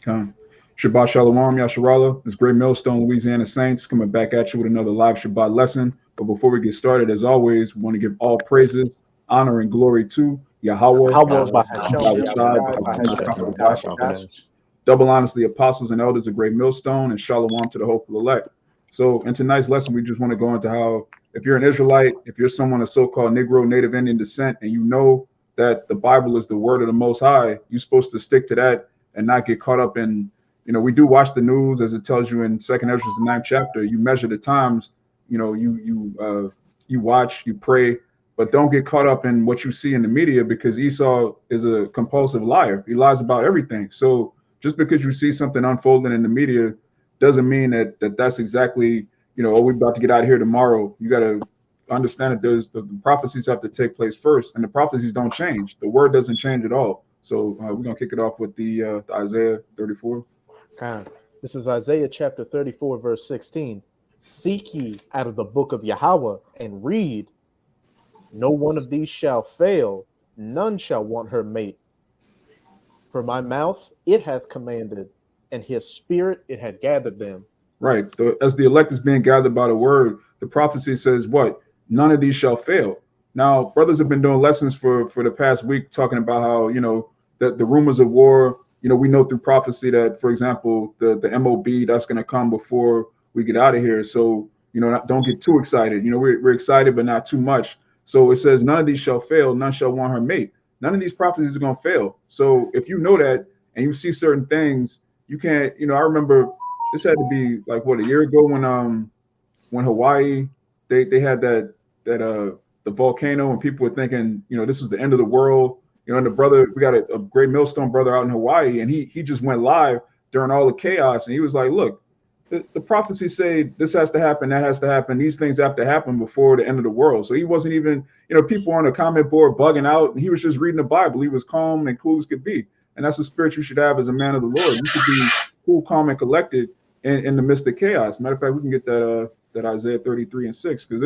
Come. Shabbat Shalawam, Yasharala. It's Great Millstone, Louisiana Saints, coming back at you with another live Shabbat lesson. But before we get started, as always, we want to give all praises, honor, and glory to Yahawah, Yahawaah, bahasham, Yahawashi, Bahasham. Double honors to the apostles and elders of Great Millstone, and Shalawam to the hopeful elect. So in tonight's lesson, we just want to go into how if you're an Israelite, if you're someone of so-called Negro, Native Indian descent, and you know that the Bible is the word of the Most High, you're supposed to stick to that and not get caught up in, we do watch the news as it tells you in Second Ezra, the 9th chapter. You measure the times, you watch, you pray, but don't get caught up in what you see in the media, because Esau is a compulsive liar. He lies about everything. So just because you see something unfolding in the media doesn't mean that that's exactly, oh, we're about to get out of here tomorrow. You got to understand that there's the prophecies have to take place first, and the prophecies don't change. The word doesn't change at all. So we're going to kick it off with the Isaiah 34. Okay. This is Isaiah chapter 34, verse 16. Seek ye out of the book of Yahawaah and read. No one of these shall fail, none shall want her mate. For my mouth it hath commanded, and his spirit it had gathered them. Right. As the elect is being gathered by the word, the prophecy says what? None of these shall fail. Now, brothers have been doing lessons for the past week talking about how, the rumors of war, we know through prophecy that, for example, the MOB that's going to come before we get out of here. So, don't get too excited. We're excited, but not too much. So it says none of these shall fail, none shall want her mate. None of these prophecies are going to fail. So if you know that and you see certain things, you can't, I remember this had to be like a year ago when Hawaii, they had that the volcano, and people were thinking, this was the end of the world. And the brother, we got a great Millstone brother out in Hawaii, and he just went live during all the chaos, and he was like, look, the prophecies say this has to happen, that has to happen, these things have to happen before the end of the world. So he wasn't even, people on the comment board bugging out, and he was just reading the Bible. He was calm and cool as could be. And that's the spirit you should have as a man of the Lord. You should be cool, calm, and collected in the midst of chaos. Matter of fact, we can get that Isaiah 33 and 6, because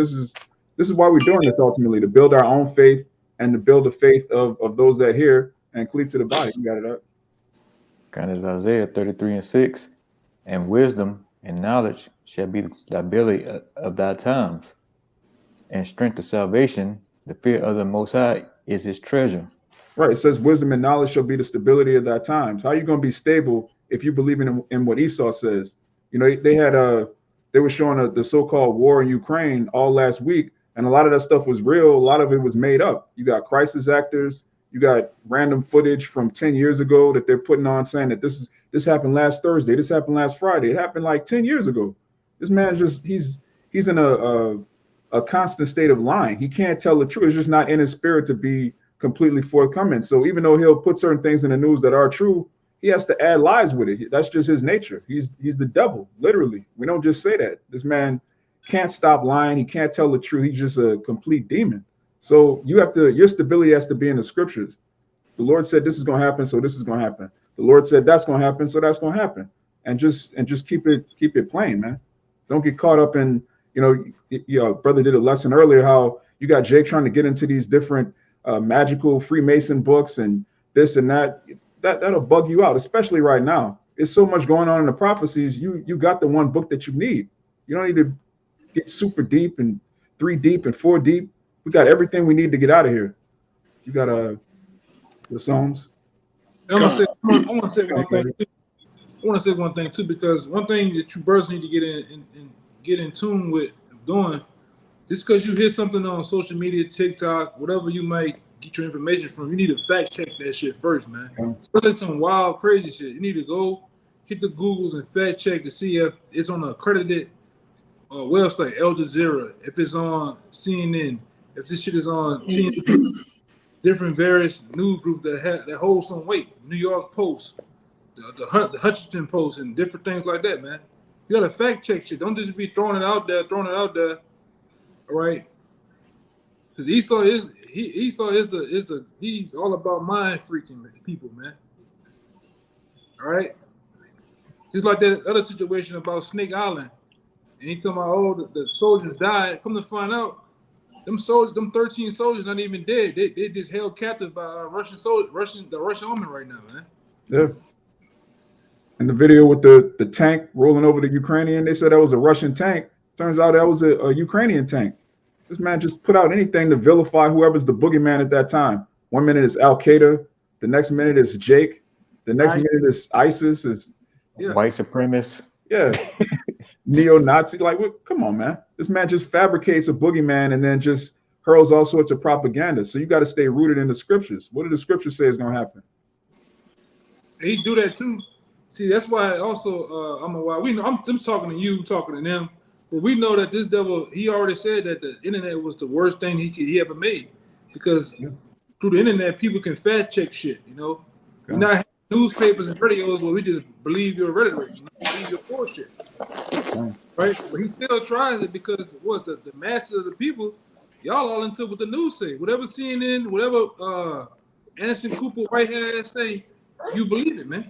this is why we're doing this ultimately, to build our own faith and to build the faith of those that hear and cleave to the body. You got it up. Kind of Isaiah 33 and 6. And wisdom and knowledge shall be the stability of thy times, and strength of salvation, the fear of the Most High is his treasure. Right. It says wisdom and knowledge shall be the stability of thy times. How are you going to be stable if you believe in what Esau says? They were showing the so-called war in Ukraine all last week, and a lot of that stuff was real. A lot of it was made up. You got crisis actors. You got random footage from 10 years ago that they're putting on, saying that this happened last Thursday. This happened last Friday. It happened like 10 years ago. This man he's in a constant state of lying. He can't tell the truth. It's just not in his spirit to be completely forthcoming. So even though he'll put certain things in the news that are true, he has to add lies with it. That's just his nature. He's the devil, literally. We don't just say that. This man can't stop lying. He can't tell the truth. He's just a complete demon. So your stability has to be in the scriptures. The Lord said this is going to happen, so this is going to happen. The Lord said that's going to happen, so that's going to happen. And just keep it plain, man. Don't get caught up in, brother did a lesson earlier how you got Jake trying to get into these different magical Freemason books and this and that. That'll bug you out, especially right now. There's so much going on in the prophecies. You got the one book that you need. You don't need to get super deep and 3 deep and 4 deep. We got everything we need to get out of here. You got the Psalms. I want to say one thing too, because one thing that you brothers need to get in tune with doing, just because you hear something on social media, TikTok, whatever you might get your information from, you need to fact check that shit first, man. Especially some wild, crazy shit. You need to go hit the Google and fact check to see if it's on an accredited website, Al Jazeera, if it's on CNN, if this shit is on TNT, different various news groups that hold some weight. New York Post, the Hutchinson Post, and different things like that, man. You gotta fact check shit. Don't just be throwing it out there. All right. Because Esau he's all about mind freaking people, man. All right. Just like that other situation about Snake Island, and he come out, oh, the soldiers died. Come to find out, them 13 soldiers not even dead. They just held captive by the Russian army right now, man. Yeah. And the video with the tank rolling over the Ukrainian, they said that was a Russian tank. Turns out that was a Ukrainian tank. This man just put out anything to vilify whoever's the boogeyman at that time. 1 minute is Al Qaeda, the next minute is Jake, the next minute is ISIS, is white supremacists. Yeah, neo-Nazi. Like, what? Come on, man. This man just fabricates a boogeyman and then just hurls all sorts of propaganda. So you got to stay rooted in the scriptures. What did the scriptures say is going to happen? He do that too. See, that's why also I'm talking to you, talking to them, but we know that this devil, he already said that the internet was the worst thing he ever made, because through the internet people can fact check shit. You know, we're not having newspapers and radios where we just believe your rhetoric, believe your bullshit, right? But he still tries it because what the masses of the people, y'all all into what the news say, whatever CNN, whatever Anderson Cooper Whitehead say. You believe it, man.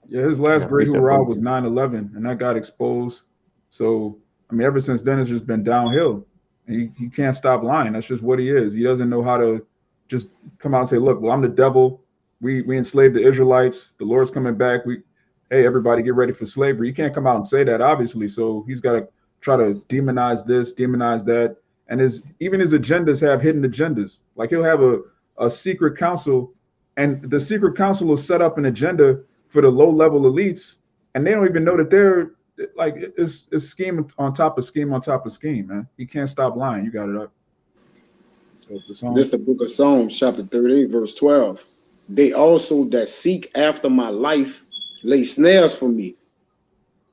Yeah, his last great hurrah was 9/11, and that got exposed. So, I mean, ever since then, it's just been downhill. And he can't stop lying. That's just what he is. He doesn't know how to just come out and say, look, well, I'm the devil. We enslaved the Israelites. The Lord's coming back. Hey, everybody get ready for slavery. He can't come out and say that, obviously. So he's got to try to demonize this, demonize that. And even his agendas have hidden agendas. Like he'll have a secret council, and the secret council will set up an agenda for the low-level elites, and they don't even know that they're like it's scheme on top of scheme on top of scheme, man. He can't stop lying. You got it up. This is the book of Psalms, chapter 38, verse 12. They also that seek after my life lay snares for me,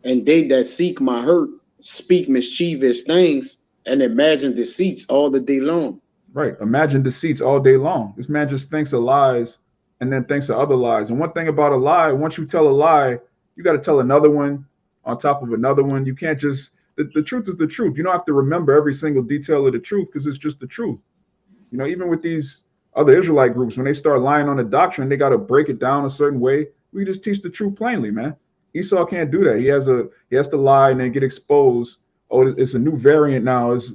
and they that seek my hurt speak mischievous things and imagine deceits all the day long. Right. Imagine deceits all day long. This man just thinks of lies and then thinks of other lies. And one thing about a lie, once you tell a lie, you got to tell another one on top of another one. You can't just, the truth is the truth. You don't have to remember every single detail of the truth because it's just the truth. You know, even with these other Israelite groups, when they start lying on the doctrine, they got to break it down a certain way. We just teach the truth plainly, man. Esau can't do that. He has to lie and then get exposed. Oh, it's a new variant now. It's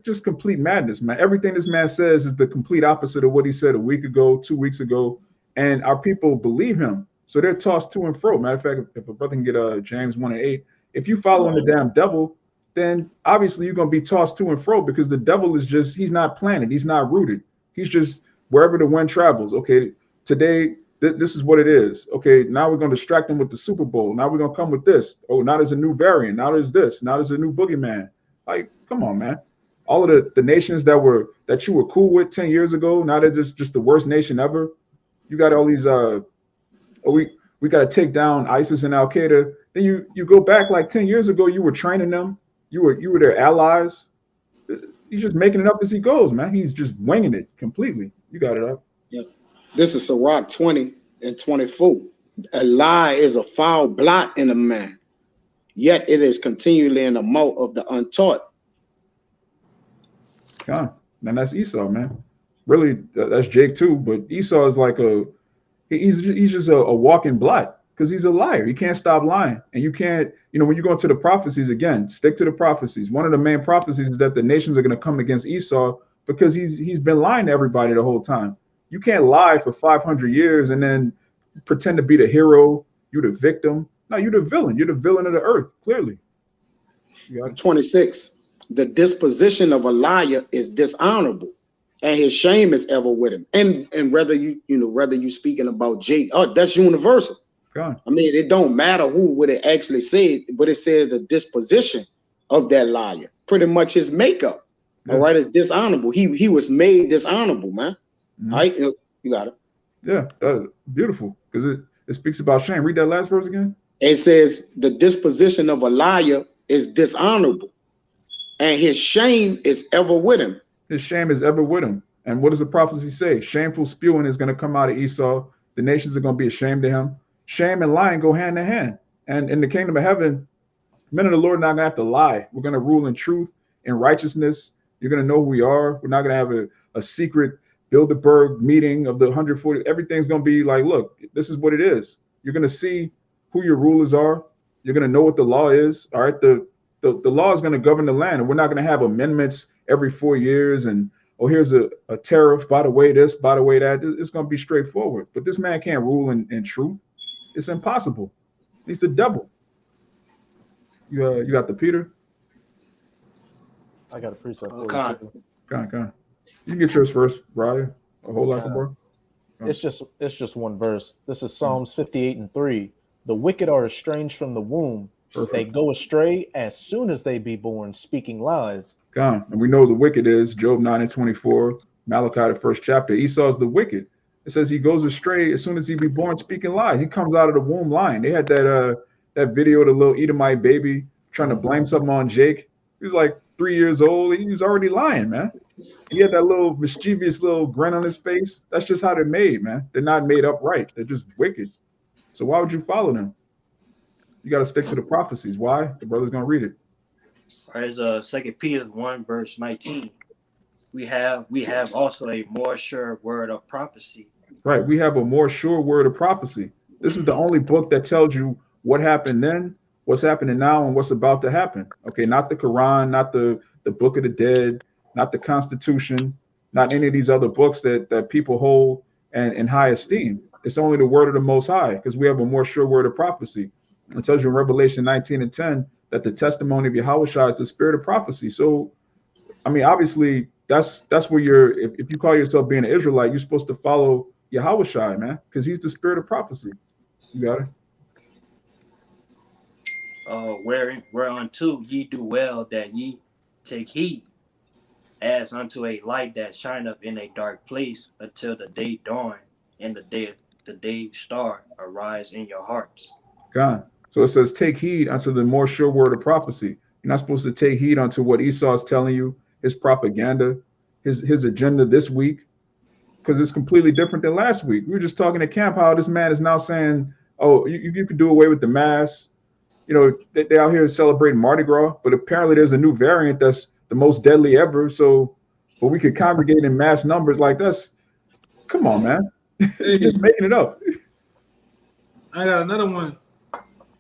just complete madness, man. Everything this man says is the complete opposite of what he said a week ago, 2 weeks ago, and our people believe him. So they're tossed to and fro. Matter of fact, if a brother can get James 1:8, if you following the damn devil, then obviously you're going to be tossed to and fro because the devil is just, he's not planted. He's not rooted. He's just wherever the wind travels. Okay, today, this is what it is. Okay, now we're going to distract them with the Super Bowl. Now we're going to come with this. Oh, now there's a new variant. Now there's this. Now there's a new boogeyman. Like, come on, man. All of the nations that you were cool with 10 years ago, now they're just the worst nation ever. You got all these, we got to take down ISIS and Al Qaeda. Then you go back like 10 years ago, you were training them. You were their allies. He's just making it up as he goes, man. He's just winging it completely. You got it up. Yeah. This is Sirach 20 and 24. A lie is a foul blot in a man, yet it is continually in the mouth of the untaught. God, and that's Esau, man. Really, that's Jake too. But Esau is like he's just a walking blot because he's a liar. He can't stop lying, and you can't. You know, when you go into the prophecies again, stick to the prophecies. One of the main prophecies is that the nations are going to come against Esau because he's been lying to everybody the whole time. You can't lie for 500 years and then pretend to be the hero. You're the victim. No, you're the villain. You're the villain of the earth. Clearly. 26. The disposition of a liar is dishonorable, and his shame is ever with him. And whether you speaking about Jake, that's universal. God. I mean, it don't matter what it actually said, but it says the disposition of that liar, pretty much his makeup. Yeah. All right, is dishonorable. He was made dishonorable, man. Mm-hmm. All right, you got it. Yeah, beautiful, because it speaks about shame. Read that last verse again. It says the disposition of a liar is dishonorable, and his shame is ever with him. His shame is ever with him. And what does the prophecy say? Shameful spewing is going to come out of Esau. The nations are going to be ashamed of him. Shame and lying go hand in hand. And in the kingdom of heaven, men of the Lord are not going to have to lie. We're going to rule in truth and righteousness. You're going to know who we are. We're not going to have a secret Bilderberg meeting of the 140. Everything's going to be like, look, this is what it is. You're going to see who your rulers are. You're going to know what the law is. All right. The law is going to govern the land. And we're not going to have amendments every 4 years and oh, here's a tariff, by the way this, by the way that. It's going to be straightforward. But this man can't rule in truth. It's impossible. He's the devil. You got the Peter? I got a precept for Con. you too. Come on. You can get yours first, Brian. A whole lot more. It's just one verse. This is Psalms 58:3. The wicked are estranged from the womb. Perfect. They go astray as soon as they be born, speaking lies. Come on. And we know the wicked is Job 9:24, Malachi the first chapter. Esau's the wicked. It says he goes astray as soon as he be born, speaking lies. He comes out of the womb lying. They had that video of the little Edomite baby trying to blame something on Jake. He was like 3 years old. He was already lying, man. He had that little mischievous little grin on his face. That's just how they're made, man. They're not made upright. They're just wicked. So why would you follow them? You got to stick to the prophecies. Why? The brother's going to read it. All right, it's 2 Peter 1, verse 19. We have also a more sure word of prophecy. Right. We have a more sure word of prophecy. This is the only book that tells you what happened then, what's happening now, and what's about to happen. Okay, not the Quran, not the Book of the Dead, not the Constitution, not any of these other books that people hold in high esteem. It's only the word of the Most High, because we have a more sure word of prophecy. It tells you in Revelation 19:10 that the testimony of Yahawashi is the spirit of prophecy. So, I mean, obviously, that's where if you call yourself being an Israelite, you're supposed to follow Yahawashi, man, because he's the spirit of prophecy. You got it? Whereunto ye do well that ye take heed, as unto a light that shineth in a dark place, until the day dawn and the day star arise in your hearts. God. So it says, take heed unto the more sure word of prophecy. You're not supposed to take heed unto what Esau is telling you, his propaganda, his agenda this week, because it's completely different than last week. We were just talking at camp how this man is now saying, oh, you could do away with the mass. You know, they out here celebrating Mardi Gras, but apparently there's a new variant that's the most deadly ever. So, but we could congregate in mass numbers like this. Come on, man. Hey, Just making it up. I got another one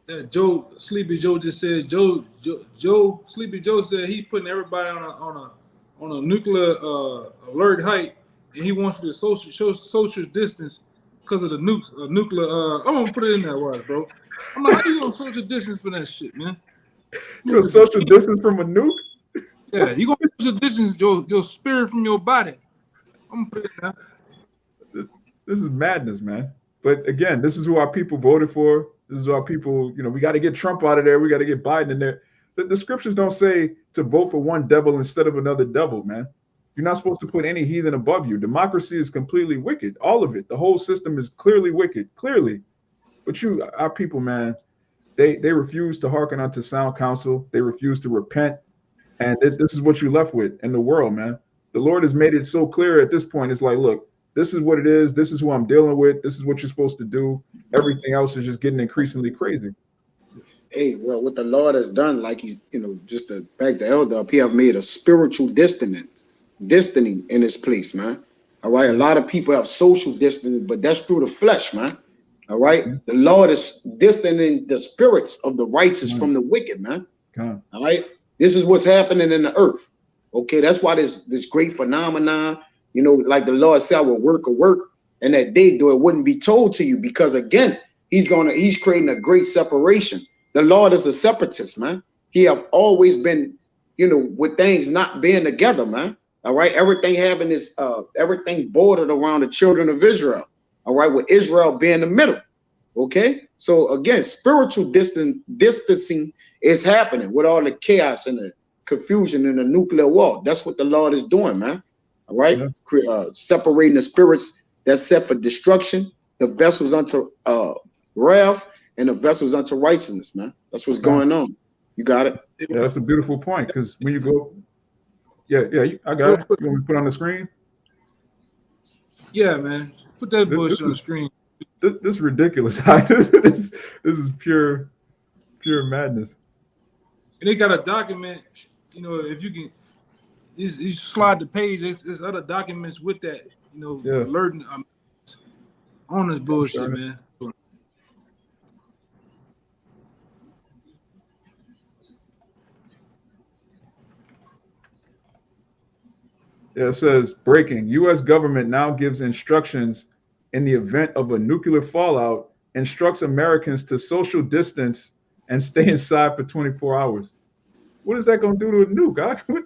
that Sleepy Joe just said. Sleepy Joe said he putting everybody on a nuclear alert height, and he wants you to social distance because of the nuclear. I'm gonna put it in that word, bro. I'm like, how you gonna social distance for that shit, man? You know, social distance from a nuke? Yeah, you gonna social distance your spirit from your body. I'm gonna put it in there. This is madness, man. But again, this is who our people voted for. This is who our people, you know, we got to get Trump out of there. We got to get Biden in there. The scriptures don't say to vote for one devil instead of another devil, man. You're not supposed to put any heathen above you. Democracy is completely wicked. All of it. The whole system is clearly wicked, clearly. But our people, man, they refuse to hearken unto sound counsel. They refuse to repent. And this is what you're left with in the world, man. The Lord has made it so clear at this point. It's like, look, this is what it is. This is who I'm dealing with. This is what you're supposed to do. Everything else is just getting increasingly crazy. Hey, well, what the Lord has done, like he's, just to back the elder up, he have made a spiritual distancing in this place, man. All right. A lot of people have social distancing, but that's through the flesh, man. All right. The Lord is distancing the spirits of the righteous from the wicked, man. All right. This is what's happening in the earth. Okay. That's why this great phenomenon, like the Lord said, I will work, and that they do it wouldn't be told to you, because again, he's creating a great separation. The Lord is a separatist, man. He have always been, with things not being together, man. All right. Everything having this, everything bordered around the children of Israel. All right. With Israel being the middle. Okay. So again, spiritual distancing is happening with all the chaos and the confusion in the nuclear war. That's what the Lord is doing, man. All right. Yeah. Separating the spirits that's set for destruction, the vessels unto wrath, and the vessels unto righteousness, man. That's what's going on. You got it? Yeah, that's a beautiful point, because when you go, I got it. You want me to put it on the screen? Yeah, man. Put that bullshit on the screen. This is ridiculous. This is pure madness. And they got a document, if you can, you slide the page, there's other documents with that, alerting on this bullshit, man. Yeah, it says breaking. U.S. government now gives instructions in the event of a nuclear fallout, instructs Americans to social distance and stay inside for 24 hours. What is that going to do to a nuke?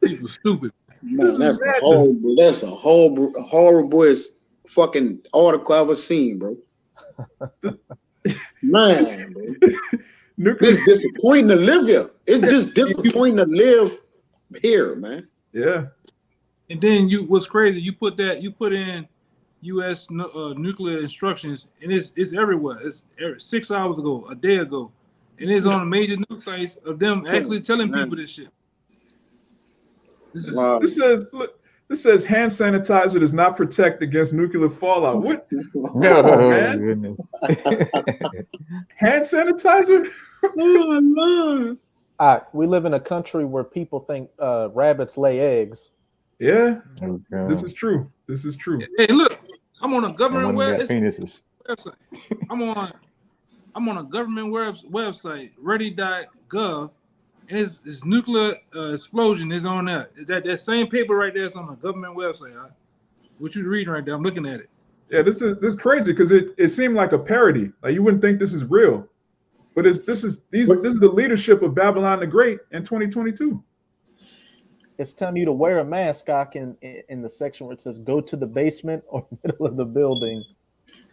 People stupid. Man, that's horrible. That's a horrible as fucking article I've ever seen, bro. Man, bro. It's disappointing to live here. It's just disappointing to live here, man. Yeah. And then what's crazy? You put in U.S. Nuclear instructions, and it's everywhere. It's 6 hours ago, a day ago, and it's on a major news sites of them actually telling people this shit. This says hand sanitizer does not protect against nuclear fallout. What? No, man. Goodness. Hand sanitizer? Oh, no. We live in a country where people think rabbits lay eggs. Yeah, this is true. This is true. Hey, look, I'm on a government website. I'm on a government website, ready.gov, and it's nuclear explosion is on there. That same paper right there is on the government website. Right? What you reading right there? I'm looking at it. Yeah, this is crazy because it seemed like a parody. Like you wouldn't think this is real, but this is the leadership of Babylon the Great in 2022. It's telling you to wear a mask, in the section where it says "Go to the basement" or middle of the building.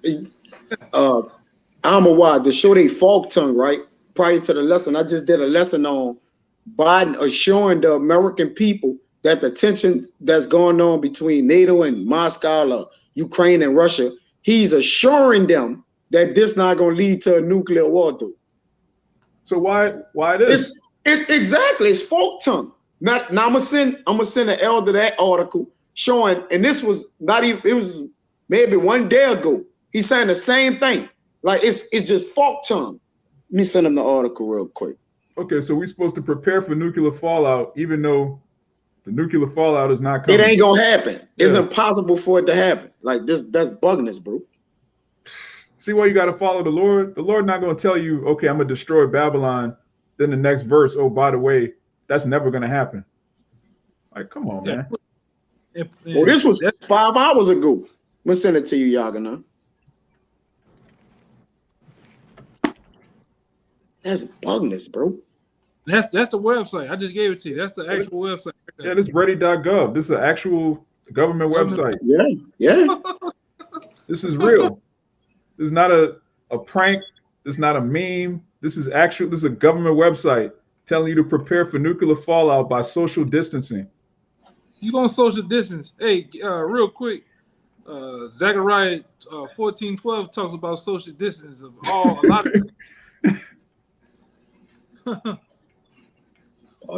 To show they fork tongue, right? Prior to the lesson, I just did a lesson on Biden assuring the American people that the tension that's going on between NATO and Moscow, or Ukraine and Russia, he's assuring them that this not going to lead to a nuclear war, dude. So why this? Exactly, it's fork tongue. Now I'm gonna send an elder that article showing, and this was not even, it was maybe 1 day ago. He's saying the same thing. Like it's just fork tongue. Let me send him the article real quick. Okay, so we're supposed to prepare for nuclear fallout, even though the nuclear fallout is not coming. It ain't gonna happen. Yeah. It's impossible for it to happen. Like that's bugness, bro. See why you got to follow the Lord? The Lord not going to tell you, okay, I'm going to destroy Babylon. Then the next verse, oh, by the way, that's never going to happen. Like, come on, man. Well, this was 5 hours ago. I'm going to send it to you, Yagana. That's bugness, bro. That's the website. I just gave it to you. That's the actual website. Yeah, this is ready.gov. This is an actual government website. Yeah. This is real. This is not a prank. This is not a meme. This is actual. This is a government website telling you to prepare for nuclear fallout by social distancing. You gonna social distance? Hey, real quick, Zechariah 14:12 talks about social distance of a lot of.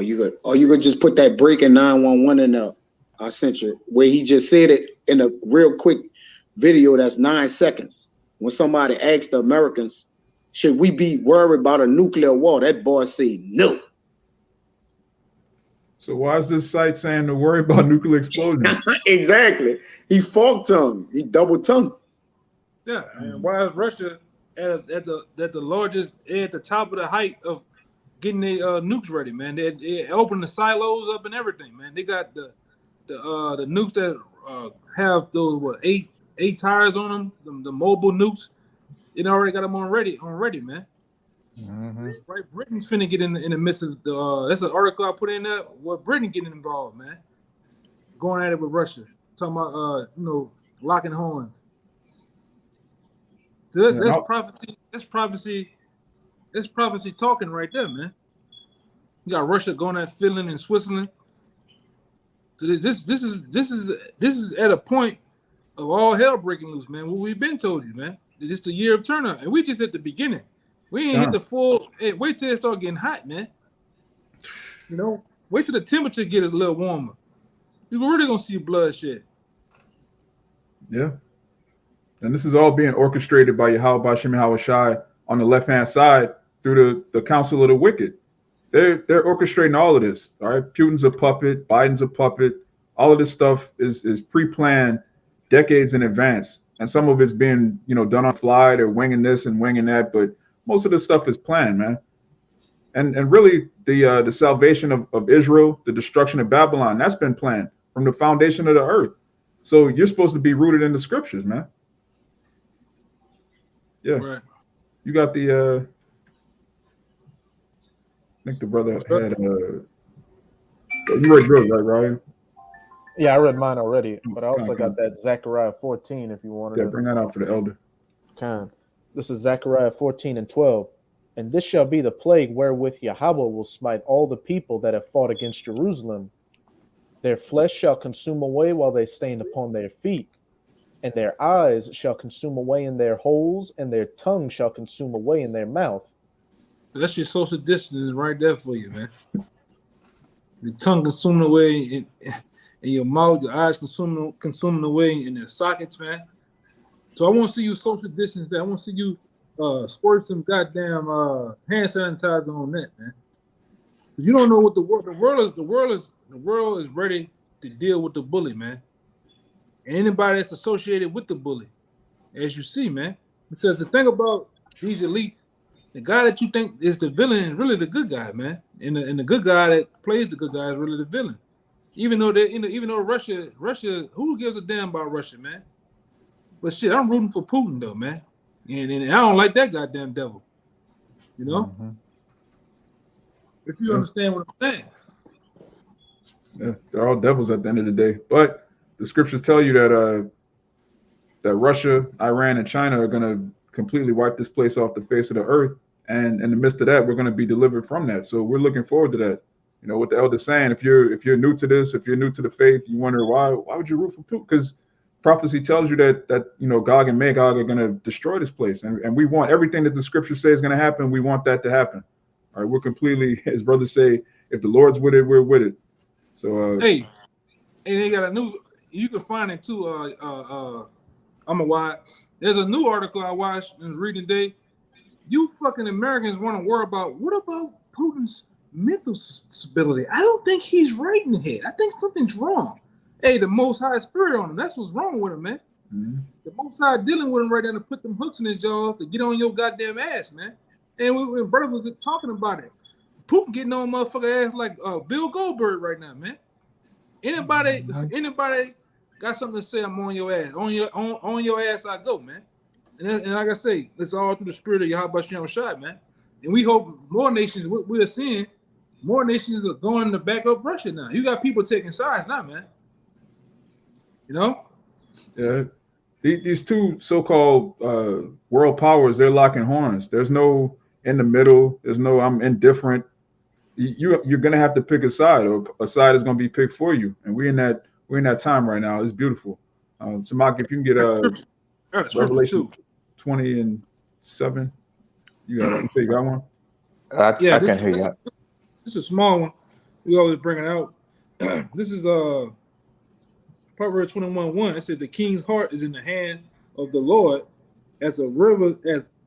You could just put that break in 911 in the I sent you where he just said it in a real quick video that's 9 seconds. When somebody asked the Americans, should we be worried about a nuclear war? That boy said no. So why is this site saying to worry about nuclear explosion? Exactly. He fork tongue. He double tongue. Yeah, and why is Russia at the largest, at the top of the height of getting their nukes ready, man? They open the silos up and everything, man. They got the nukes that have those eight tires on them, the mobile nukes. It already got them on ready, man. Mm-hmm. Right, Britain's finna get in the midst of the. That's an article I put in there. What Britain getting involved, man? Going at it with Russia, talking about locking horns. That's prophecy. That's prophecy talking right there, man. You got Russia going at Finland and Switzerland. So this is at a point of all hell breaking loose, man. What we've been told you, man. It's the year of turnout, and we just at the beginning. We ain't hit the full. Hey, wait till it start getting hot, man. Wait till the temperature get a little warmer. You're really gonna see bloodshed. Yeah, and this is all being orchestrated by Yahawashi on the left-hand side through the Council of the Wicked. They're orchestrating all of this. All right, Putin's a puppet, Biden's a puppet. All of this stuff is pre-planned decades in advance, and some of it's being done on the fly. They're winging this and winging that, but most of the stuff is planned, man. And really the salvation of Israel, the destruction of Babylon, that's been planned from the foundation of the earth. So you're supposed to be rooted in the scriptures, man. Yeah. Right. You got the I think the brother had you read yours, right, Ryan? Yeah, I read mine already, but I also got that Zechariah 14 if you wanted to. Bring that out for the elder. This is Zechariah 14 and 12. And this shall be the plague wherewith Yahawah will smite all the people that have fought against Jerusalem. Their flesh shall consume away while they stand upon their feet, and their eyes shall consume away in their holes, and their tongue shall consume away in their mouth. That's your social distancing right there for you, man. Your tongue consuming away in your mouth, your eyes consuming away in their sockets, man. So I want to see you social distance that. I want to see you squirt some goddamn hand sanitizer on that, man. You don't know what the world is ready to deal with the bully, man. And anybody that's associated with the bully, as you see, man. Because the thing about these elites, the guy that you think is the villain is really the good guy, man. And the good guy that plays the good guy is really the villain. Even though Russia, who gives a damn about Russia, man? But shit, I'm rooting for Putin though, man. And I don't like that goddamn devil. You know? Mm-hmm. If you understand what I'm saying. Yeah, they're all devils at the end of the day. But the scriptures tell you that Russia, Iran, and China are going to completely wipe this place off the face of the earth. And in the midst of that, we're going to be delivered from that. So we're looking forward to that. You know, what the elder's saying, if you're new to this, if you're new to the faith, you wonder why would you root for Putin? Because prophecy tells you that you know, Gog and Magog are going to destroy this place. And we want everything that the scripture says is going to happen. We want that to happen. All right, we're completely, as brothers say, if the Lord's with it, we're with it. So hey, and they got a new, you can find it too. I'm a watch. There's a new article I watched and was reading today. You fucking Americans want to worry about what about Putin's mental stability? I don't think he's right in the head. I think something's wrong. Hey, the Most High spirit on him. That's what's wrong with him, man. Mm-hmm. The Most High dealing with him right now to put them hooks in his jaws to get on your goddamn ass, man. And when brother was talking about it, Putin getting on motherfucker ass like Bill Goldberg right now, man. Anybody got something to say? I'm on your ass. On your ass I go, man. And like I say, it's all through the spirit of Yahawashi, man. And we hope more nations, we're seeing, more nations are going to back up Russia now. You got people taking sides now, man. You know? Yeah. These two so-called world powers, they're locking horns. There's no in the middle. There's no I'm indifferent. You're gonna have to pick a side, or a side is gonna be picked for you. And we're in that time right now. It's beautiful. So Mark, if you can get Revelation 20:7, you got it. You got one? I can hear you. This is a small one. We always bring it out. This is Proverbs 21:1. It said the king's heart is in the hand of the Lord, as a river,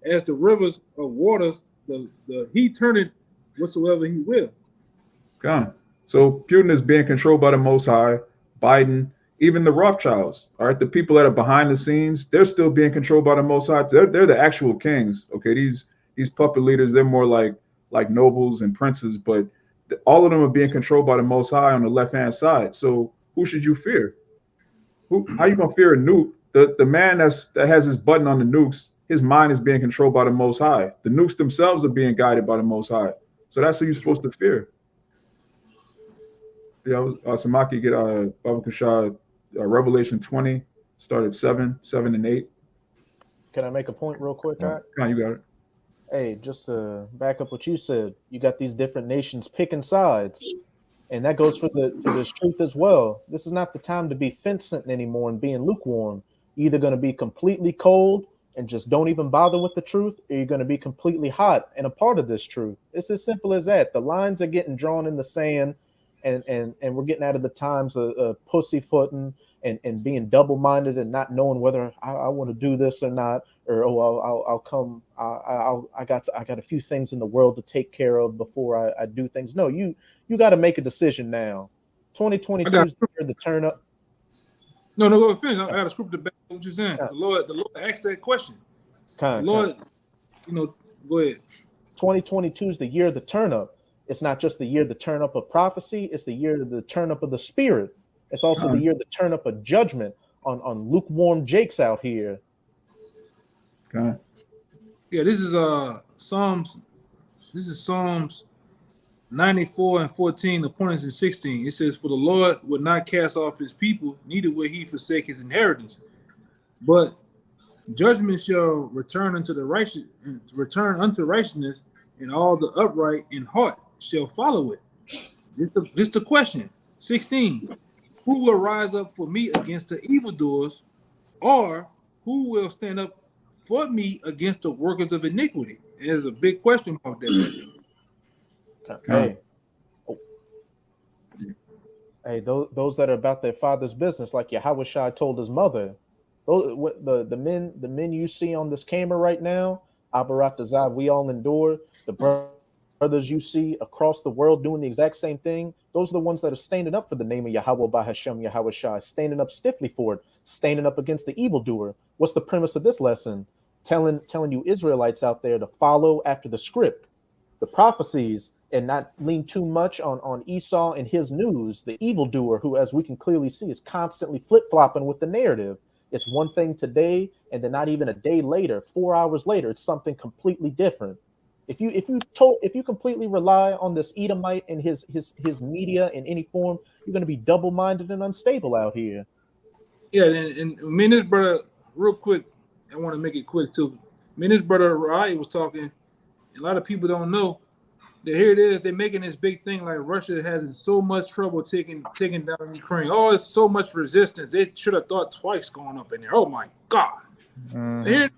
as the rivers of waters. He turneth whatsoever he will. Come. So Putin is being controlled by the Most High. Biden, even the Rothschilds, all right, the people that are behind the scenes, they're still being controlled by the Most High. They're the actual kings. Okay, these puppet leaders, they're more like nobles and princes, but all of them are being controlled by the Most High on the left-hand side. So who should you fear? How you gonna fear a nuke? The man that has his button on the nukes, his mind is being controlled by the Most High. The nukes themselves are being guided by the Most High. So that's who you're supposed to fear. Yeah, Samaki get Baba Kushah, Revelation 20, start at 7 and 8. Can I make a point real quick? Come on, you got it. Hey, just to back up what you said, you got these different nations picking sides, and that goes for this truth as well. This is not the time to be fence-sitting anymore and being lukewarm. You're either going to be completely cold and just don't even bother with the truth, or you're going to be completely hot and a part of this truth. It's as simple as that. The lines are getting drawn in the sand, and we're getting out of the times of pussyfooting and being double-minded and not knowing whether I want to do this or not, or I'll come. I got a few things in the world to take care of before I do things. No, you got to make a decision now. 2022 is the year to turn up. No, go ahead, finish. I got a scripture back what you're saying. The Lord asked that question. The Lord, go ahead. 2022 is the year of the turn up. It's not just the year of the turn up of prophecy, it's the year of the turn up of the spirit. It's also the year of the turn up of judgment on lukewarm jakes out here. Okay. Yeah, this is Psalms. This is Psalms 94 and 14, the point is in 16. It says, "For the Lord would not cast off his people, neither will he forsake his inheritance. But judgment shall return unto righteousness, and all the upright in heart shall follow it." This the question. 16. Who will rise up for me against the evildoers, or who will stand up for me against the workers of iniquity? There's a big question mark there. Hey, those that are about their father's business, like Yahawashi told his mother, the men you see on this camera right now, Abaratazah, we all endure. The brothers you see across the world doing the exact same thing, those are the ones that are standing up for the name of Yahawah, bahasham, Yahawashi, standing up stiffly for it, standing up against the evildoer. What's the premise of this lesson? Telling you Israelites out there to follow after the script, the prophecies, and not lean too much on Esau and his news, the evildoer, who, as we can clearly see, is constantly flip-flopping with the narrative. It's one thing today, and then not even a day later, 4 hours later, it's something completely different. If you completely rely on this Edomite and his media in any form, you're going to be double-minded and unstable out here. Yeah, and me and this brother, real quick, I want to make it quick too. Me and this brother Rai was talking. A lot of people don't know that here it is. They're making this big thing like Russia has so much trouble taking down Ukraine. Oh, it's so much resistance. They should have thought twice going up in there. Oh my God! Here,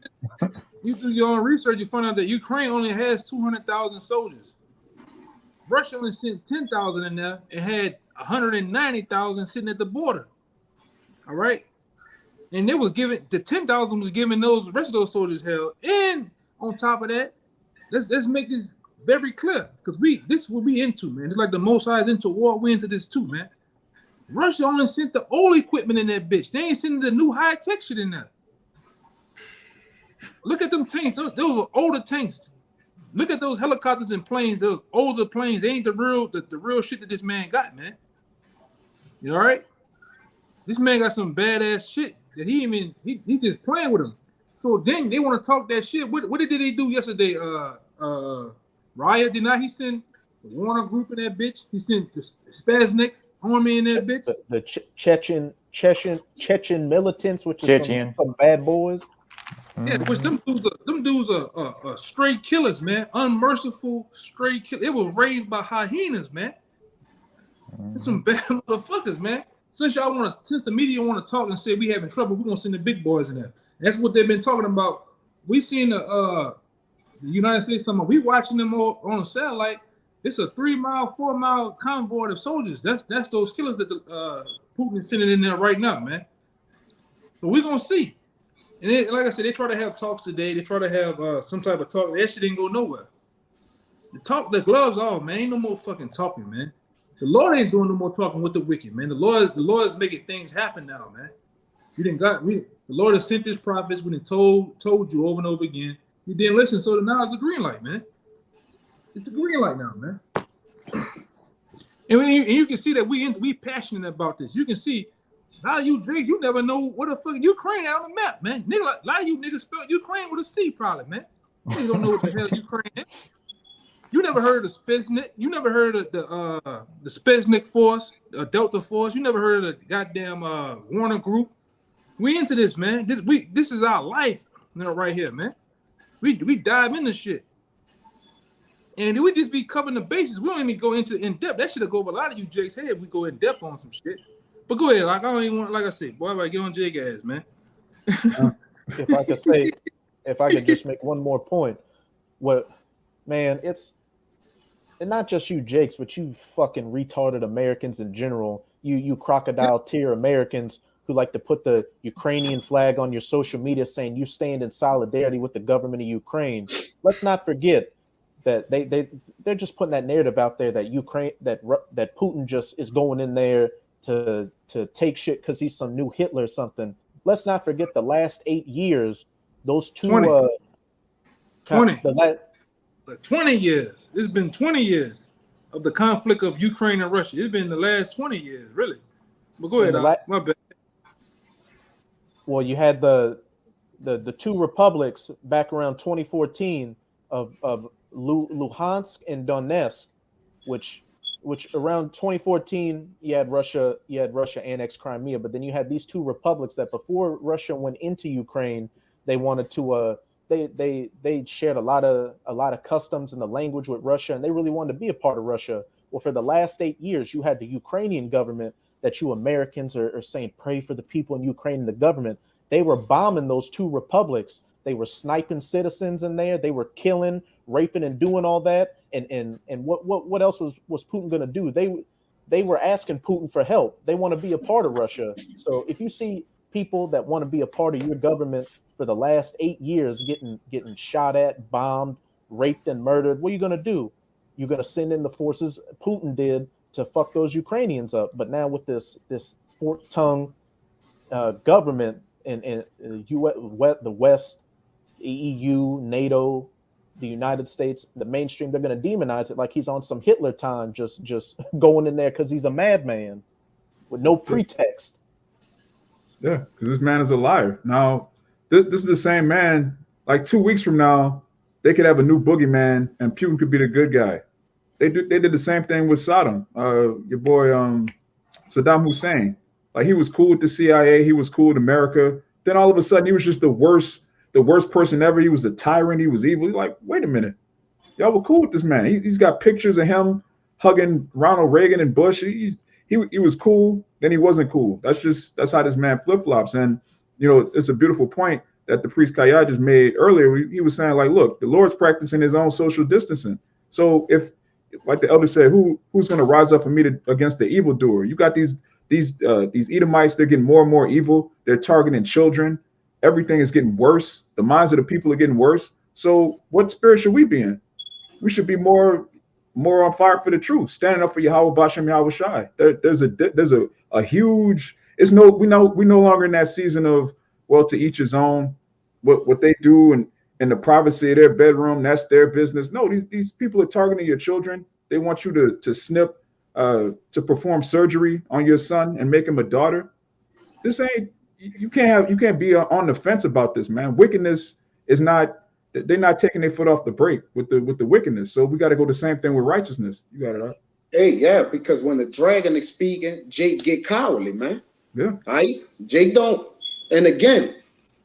you do your own research, you find out that Ukraine only has 200,000 soldiers. Russia only sent 10,000 in there and had 190,000 sitting at the border. All right, and they was giving the 10,000 was giving those rest of those soldiers hell. And on top of that, let's make this very clear, because this will be into, man. It's like the Most High is into war. We into this too, man. Russia only sent the old equipment in that bitch. They ain't sending the new high tech shit in there. Look at them tanks. Those are older tanks. Look at those helicopters and planes. Those older planes. They ain't the real shit that this man got, man. You all right? This man got some badass shit that he just playing with him. So then they want to talk that shit. What did they do yesterday? Riot, did not he send the Warner Group in that bitch? He sent the Spazniks army in that bitch. The Chechen militants, which is some bad boys. Yeah, which them dudes are straight killers, man. Unmerciful, straight killers. It was raised by hyenas, man. It's some bad motherfuckers, man. Since the media want to talk and say we having trouble, we're gonna send the big boys in there. That's what they've been talking about. We seen the United States. We watching them all on a satellite. It's a 3-mile, 4-mile convoy of soldiers. That's those killers that Putin is sending in there right now, man. So we're gonna see. And like I said, they try to have talks today. They try to have some type of talk. That shit didn't go nowhere. The gloves off, man. Ain't no more fucking talking, man. The Lord ain't doing no more talking with the wicked, man. The Lord is making things happen now, man. The Lord has sent his prophets. We done told you over and over again. You didn't listen, so now it's a green light, man. It's a green light now, man. And you can see that we passionate about this. You can see a lot of you Drake, you never know what the fuck Ukraine out on the map, man. Nigga, a lot of you niggas spelled Ukraine with a C, probably, man. You don't know what the hell Ukraine is. You never heard of Spetsnik. You never heard of the Spetsnik Force, the Delta Force. You never heard of the goddamn Warner Group. We into this, man. This is our life, right here, man. We dive into shit. And we just be covering the bases. We don't even go into in depth. That should have go over a lot of you Jake's head. We go in depth on some shit. But go ahead. Like I don't even want, like I said, boy, I get on Jake ass, man. If I could just make one more point. Man, it's and not just you Jakes, but you fucking retarded Americans in general. You crocodile tear Americans who like to put the Ukrainian flag on your social media saying you stand in solidarity with the government of Ukraine. Let's not forget that they're just putting that narrative out there that that Putin just is going in there to take shit because he's some new Hitler or something. Let's not forget the last 8 years, those two 20. like 20 years. It's been 20 years of the conflict of Ukraine and Russia. It's been the last 20 years, really. But go ahead, my bad. Well, you had the two republics back around 2014 of Luhansk and Donetsk, which around 2014 you had Russia annex Crimea, but then you had these two republics that before Russia went into Ukraine, they wanted to they shared a lot of customs and the language with Russia, and they really wanted to be a part of Russia. Well, for the last 8 years, you had the Ukrainian government that you Americans are saying pray for the people in Ukraine and the government. They were bombing those two republics. They were sniping citizens in there. They were killing, raping, and doing all that. And what else was Putin going to do? They were asking Putin for help. They want to be a part of Russia. So if you see people that want to be a part of your government for the last 8 years getting shot at, bombed, raped, and murdered, what are you going to do? You're going to send in the forces Putin did to fuck those Ukrainians up. But now with this fork-tongued government in the West, the EU, NATO, the United States, the mainstream, they're going to demonize it like he's on some Hitler time, just going in there because he's a madman with no pretext. Yeah, because this man is a liar. Now, this is the same man. Like 2 weeks from now, they could have a new boogeyman, and Putin could be the good guy. They did the same thing with Saddam, your boy Saddam Hussein. Like he was cool with the CIA, he was cool with America. Then all of a sudden, he was just the worst person ever. He was a tyrant. He was evil. He's like, wait a minute, y'all were cool with this man. He's got pictures of him hugging Ronald Reagan and Bush. He was cool. Then he wasn't cool. That's how this man flip flops. And you know, it's a beautiful point that the priest Kaya just made earlier. He was saying like, look, the Lord's practicing his own social distancing. So if like the elder said, who's going to rise up for me against the evildoer? You got these Edomites. They're getting more and more evil. They're targeting children. Everything is getting worse. The minds of the people are getting worse. So what spirit should we be in? We should be more on fire for the truth, standing up for Yahawah, bahasham, Yahawashi. There's a huge. We no longer in that season of, well, to each his own. What they do and in the privacy of their bedroom, that's their business. No, these people are targeting your children. They want you to snip, to perform surgery on your son and make him a daughter. This ain't. You can't be on the fence about this, man. Wickedness is not. They're not taking their foot off the brake with the wickedness. So we got to go the same thing with righteousness. You got it, right? Hey, yeah, because when the dragon is speaking, Jake get cowardly, man. Yeah. All right, Jake don't. And again,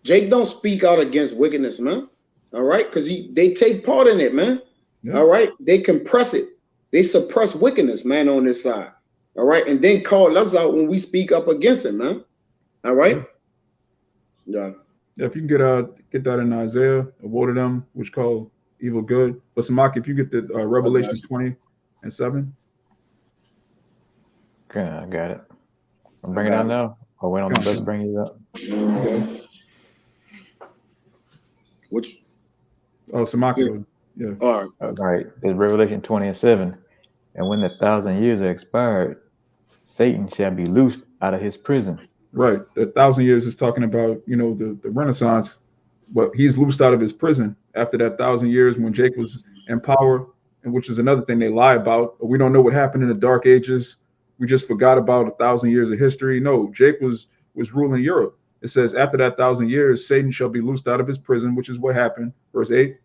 Jake don't speak out against wickedness, man. All right, because they take part in it, man. Yeah. All right, they compress it. They suppress wickedness, man, on this side. All right, and then call us out when we speak up against it, man. All right. Yeah. Yeah, if you can get that in Isaiah, a woe to them which call evil good. But Samaki, if you get the Revelation 20:7. Okay, I got it. I'm bringing it out now. Or wait on the bus bring it up. Okay. Which? Oh, Samaki. Yeah. All right. It's Revelation 20:7. And when the 1,000 years are expired, Satan shall be loosed out of his prison. Right. The 1,000 years is talking about, you know, the Renaissance, but he's loosed out of his prison after that 1,000 years when Jake was in power, and which is another thing they lie about. We don't know what happened in the Dark Ages. We just forgot about 1,000 years of history. No, Jake was ruling Europe. It says after that 1,000 years, Satan shall be loosed out of his prison, which is what happened. Verse 8.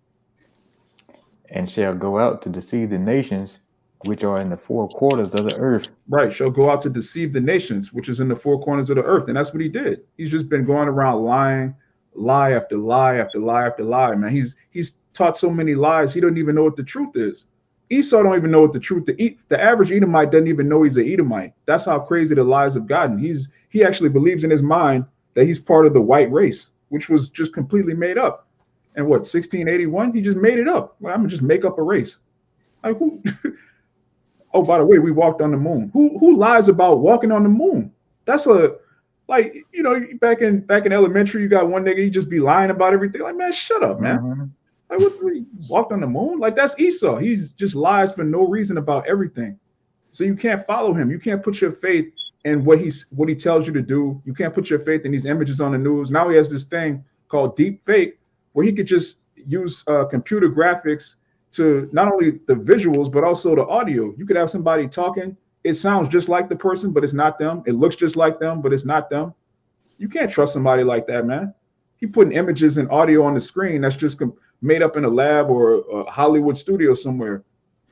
And shall go out to deceive the nations which are in the four quarters of the earth. Right, shall go out to deceive the nations, which is in the four corners of the earth. And that's what he did. He's just been going around lying, lie after lie after lie after lie, man. He's taught so many lies, he doesn't even know what the truth is. Esau don't even know what the truth is. The average Edomite doesn't even know he's an Edomite. That's how crazy the lies have gotten. He actually believes in his mind that he's part of the white race, which was just completely made up. And what, 1681? He just made it up. Well, I'm gonna just make up a race. Like who? Oh, by the way, we walked on the moon. Who lies about walking on the moon? That's like, you know, back in elementary, you got one nigga, he just be lying about everything. Like, man, shut up, man. Mm-hmm. Like, what, he walked on the moon? Like, that's Esau. He just lies for no reason about everything. So you can't follow him. You can't put your faith in what he tells you to do. You can't put your faith in these images on the news. Now he has this thing called deep fake where he could just use computer graphics to not only the visuals, but also the audio. You could have somebody talking. It sounds just like the person, but it's not them. It looks just like them, but it's not them. You can't trust somebody like that, man. He putting images and audio on the screen that's just made up in a lab or a Hollywood studio somewhere.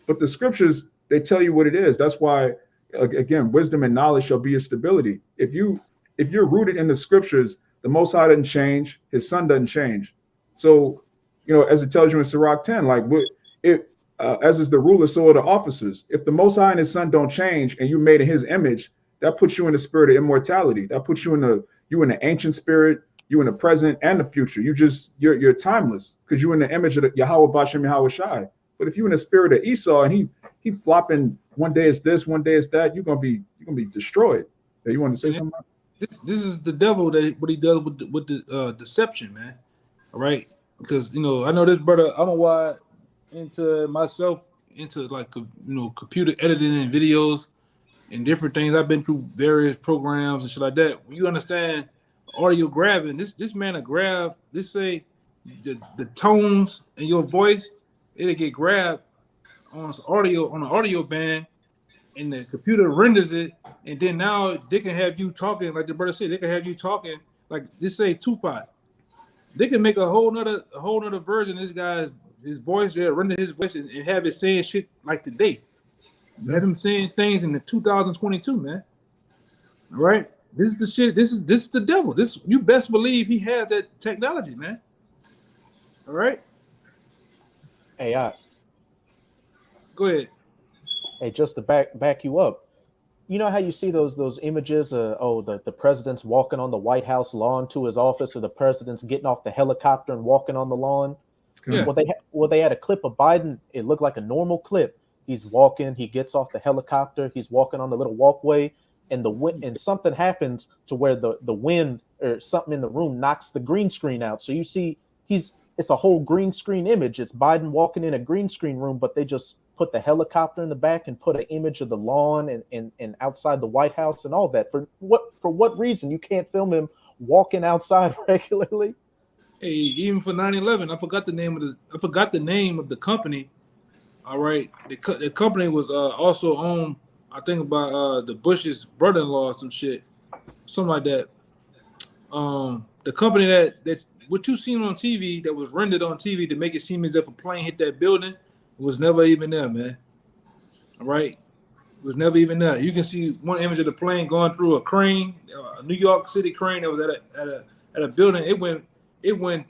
But the scriptures, they tell you what it is. That's why, again, wisdom and knowledge shall be your stability. If you're rooted in the scriptures, the Most High doesn't change. His Son doesn't change. So, as it tells you in Sirach 10, like as is the ruler, so are the officers. If the Most High and His Son don't change, and you made in His image, that puts you in the spirit of immortality. That puts you in the ancient spirit. You in the present and the future. You're timeless because you're in the image of the Yahawah, bahasham, Yahawashi. But if you're in the spirit of Esau and he flopping, one day it's this, one day it's that, you're gonna be destroyed. You want to say something? This is the devil what he does with the deception, man. All right, because I know this brother. I'm a wide into myself into like computer editing and videos and different things. I've been through various programs and shit like that. When you understand audio grabbing, this man will grab. Let's say the tones in your voice, it'll get grabbed on an audio band, and the computer renders it, and then now they can have you talking like the brother said. They can have you talking like this. Say Tupac, they can make a whole nother version of this guy's his voice. They'll render his voice and have it saying shit like today. Have him saying things in the 2022, man. All right, this is the shit. This is the devil. This you best believe he had that technology, man. All right. Hey, go ahead. Hey, just to back you up, you know how you see those images? The president's walking on the White House lawn to his office, or the president's getting off the helicopter and walking on the lawn. Yeah. Well, they had a clip of Biden. It looked like a normal clip. He's walking. He gets off the helicopter. He's walking on the little walkway, and something happens to where the wind or something in the room knocks the green screen out. So you see it's a whole green screen image. It's Biden walking in a green screen room, but they just put the helicopter in the back and put an image of the lawn and outside the White House and all that. For what reason? You can't film him walking outside regularly? Hey, even for 9/11, I forgot the name of the company. All right, the company was also owned, I think, by the Bush's brother-in-law or some shit, something like that. The company that what you seen on TV that was rendered on TV to make it seem as if a plane hit that building was never even there, man. All right, it was never even there. You can see one image of the plane going through a crane, a New York City crane that was at a building. It went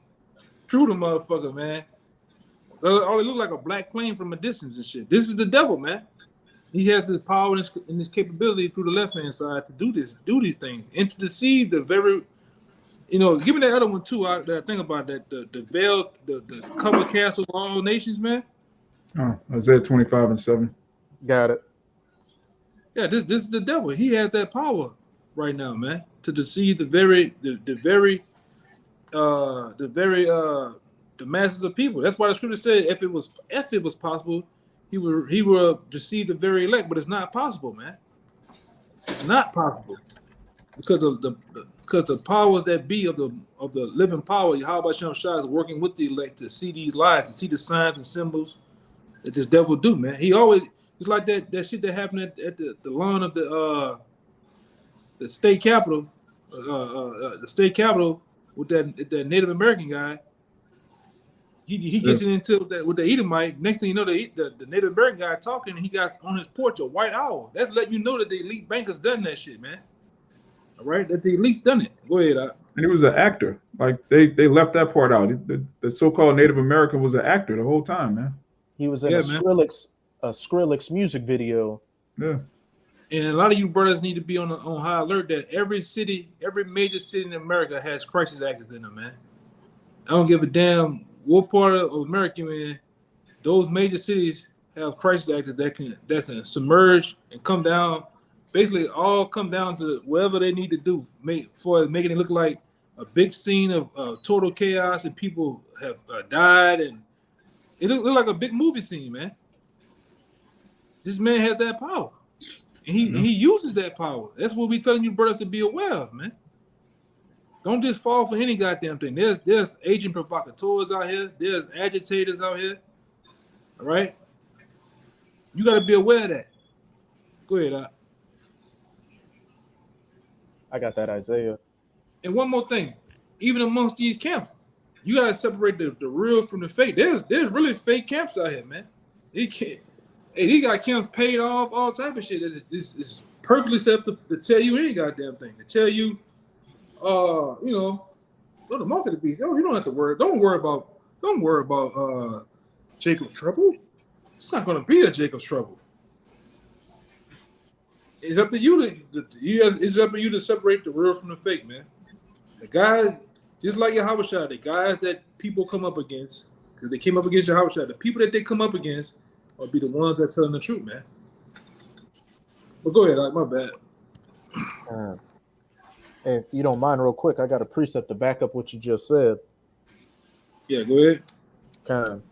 through the motherfucker, man. All it looked like a black plane from a distance and shit. This is the devil, man. He has the power and his capability through the left-hand side to do these things, and to deceive the very, give me that other one too. That I think about that the veil, the cover castle of all nations, man. Oh, Isaiah 25:7. Got it. Yeah, this is the devil. He has that power right now, man, to deceive the masses of people. That's why the scripture said, if it was possible, he would deceive the very elect. But it's not possible, man. It's not possible because the powers that be of the living power, Yahawashi is working with the elect to see these lies, to see the signs and symbols that this devil do, man. It's like that shit that happened at the lawn of the state capitol, with that Native American guy. He gets it into that with the Edomite. Next thing you know, the Native American guy talking, and he got on his porch a white owl. That's letting you know that the elite bankers done that shit, man. All right, that the elite's done it. Go ahead, And he was an actor. Like they left that part out. The so-called Native American was an actor the whole time, man. He was in a Skrillex music video. Yeah. And a lot of you brothers need to be on high alert that every major city in America has crisis actors in them, man. I don't give a damn what part of America you're in. Those major cities have crisis actors that can submerge and come down, basically all come down to whatever they need to do, for making it look like a big scene of total chaos and people have died, and it look like a big movie scene, man. This man has that power. And he uses that power. That's what we telling you brothers to be aware of, man. Don't just fall for any goddamn thing. There's agent provocateurs out here. There's agitators out here. All right? You got to be aware of that. Go ahead, I got that, Isaiah. And one more thing, even amongst these camps, you gotta separate the real from the fake. There's really fake camps out here, man. These got camps paid off, all type of shit. It's perfectly set up to tell you any goddamn thing. To tell you, go to market to be. Oh, you don't have to worry. Don't worry about Jacob's trouble. It's not gonna be a Jacob's trouble. It's up to you to separate the real from the fake, man. The guys, just like Yahawashi, the guys that people come up against, because they came up against Yahawashi, the people that they come up against will be the ones that telling the truth, man. But go ahead, my bad. If you don't mind, real quick, I got a precept to back up what you just said. Yeah, go ahead. Real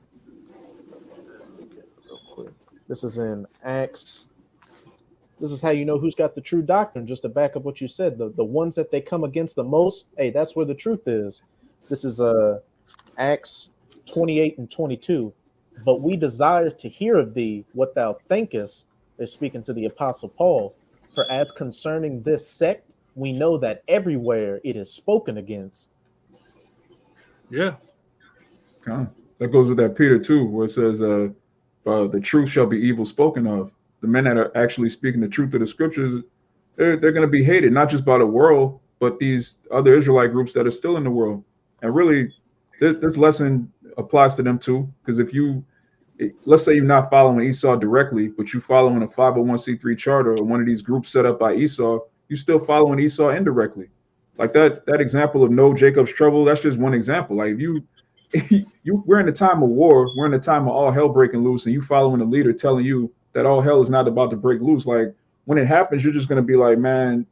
quick. This is in Acts. This is how you know who's got the true doctrine, just to back up what you said. The ones that they come against the most, hey, that's where the truth is. This is Acts 28 and 22. But we desire to hear of thee what thou thinkest. They're speaking to the Apostle Paul. For as concerning this sect, we know that everywhere it is spoken against. Yeah. That goes with that Peter too, where it says, the truth shall be evil spoken of. The men that are actually speaking the truth of the scriptures, they're going to be hated, not just by the world, but these other Israelite groups that are still in the world. And really, this lesson applies to them too, because let's say you're not following Esau directly, but you following a 501c3 charter or one of these groups set up by Esau, you're still following Esau indirectly. Like that example of no Jacob's trouble, that's just one example. Like we're in a time of war, we're in a time of all hell breaking loose, and you following a leader telling you that all hell is not about to break loose. Like when it happens, you're just going to be like, man,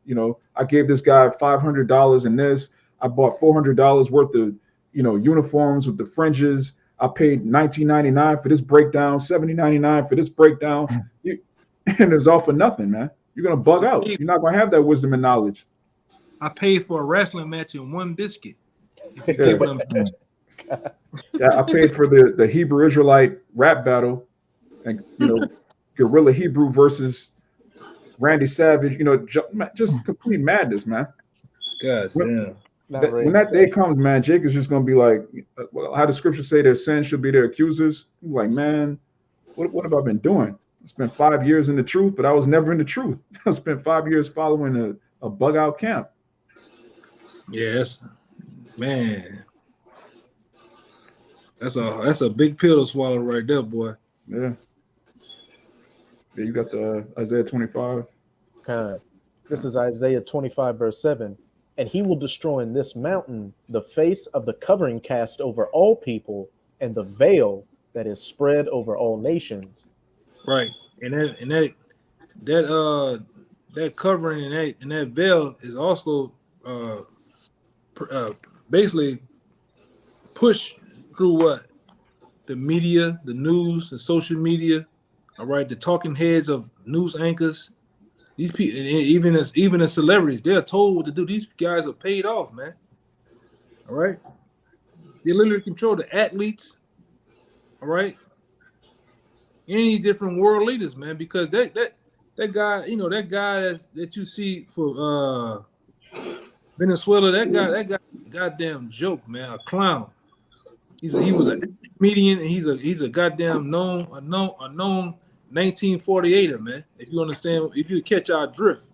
I gave this guy $500 in this. I bought $400 worth of, uniforms with the fringes. I paid $19.99 for this breakdown, $70.99 for this breakdown. And it's all for nothing, man. You're going to bug out. You're not going to have that wisdom and knowledge. I paid for a wrestling match and one biscuit. If you get what I'm saying. Yeah, I paid for the Hebrew Israelite rap battle and, Guerrilla Hebrew versus Randy Savage, just complete madness, man. God damn. When that day comes, man, Jake is just gonna be like, how the scriptures say their sin should be their accusers. He's like, man, what have I been doing? I spent 5 years in the truth, but I was never in the truth. I spent 5 years following a bug out camp. Yes, man. That's a big pill to swallow right there, boy. Yeah. Yeah, you got the Isaiah 25. This is Isaiah 25, verse 7. And he will destroy in this mountain the face of the covering cast over all people, and the veil that is spread over all nations. Right, and that covering and that veil is also basically pushed through what the media, the news, the social media. All right, the talking heads of news anchors, these people, even as celebrities, they're told what to do. These guys are paid off, man. All right, they literally control the athletes. All right, any different world leaders, man, because that guy, that guy that you see for Venezuela, that guy, goddamn joke, man, a clown. He was a comedian, and he's a goddamn known 1948er, man. If you understand, if you catch our drift,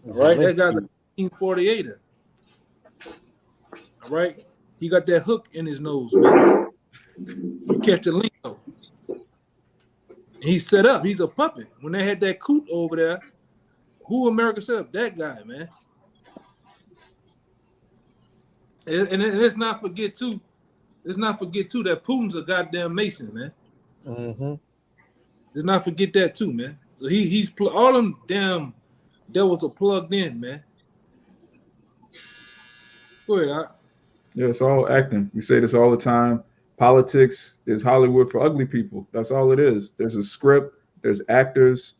all right, that guy's a 1948er. All right, he got that hook in his nose, man. You catch the lingo. He's set up. He's a puppet. When they had that coot over there, who America set up? That guy, man. And let's not forget too. That Putin's a goddamn Mason, man. Mm-hmm. Let's not forget that too, man. So he's all them damn devils are plugged in, man. Go ahead. Yeah, it's all acting. We say this all the time. Politics is Hollywood for ugly people. That's all it is. There's a script, there's actors,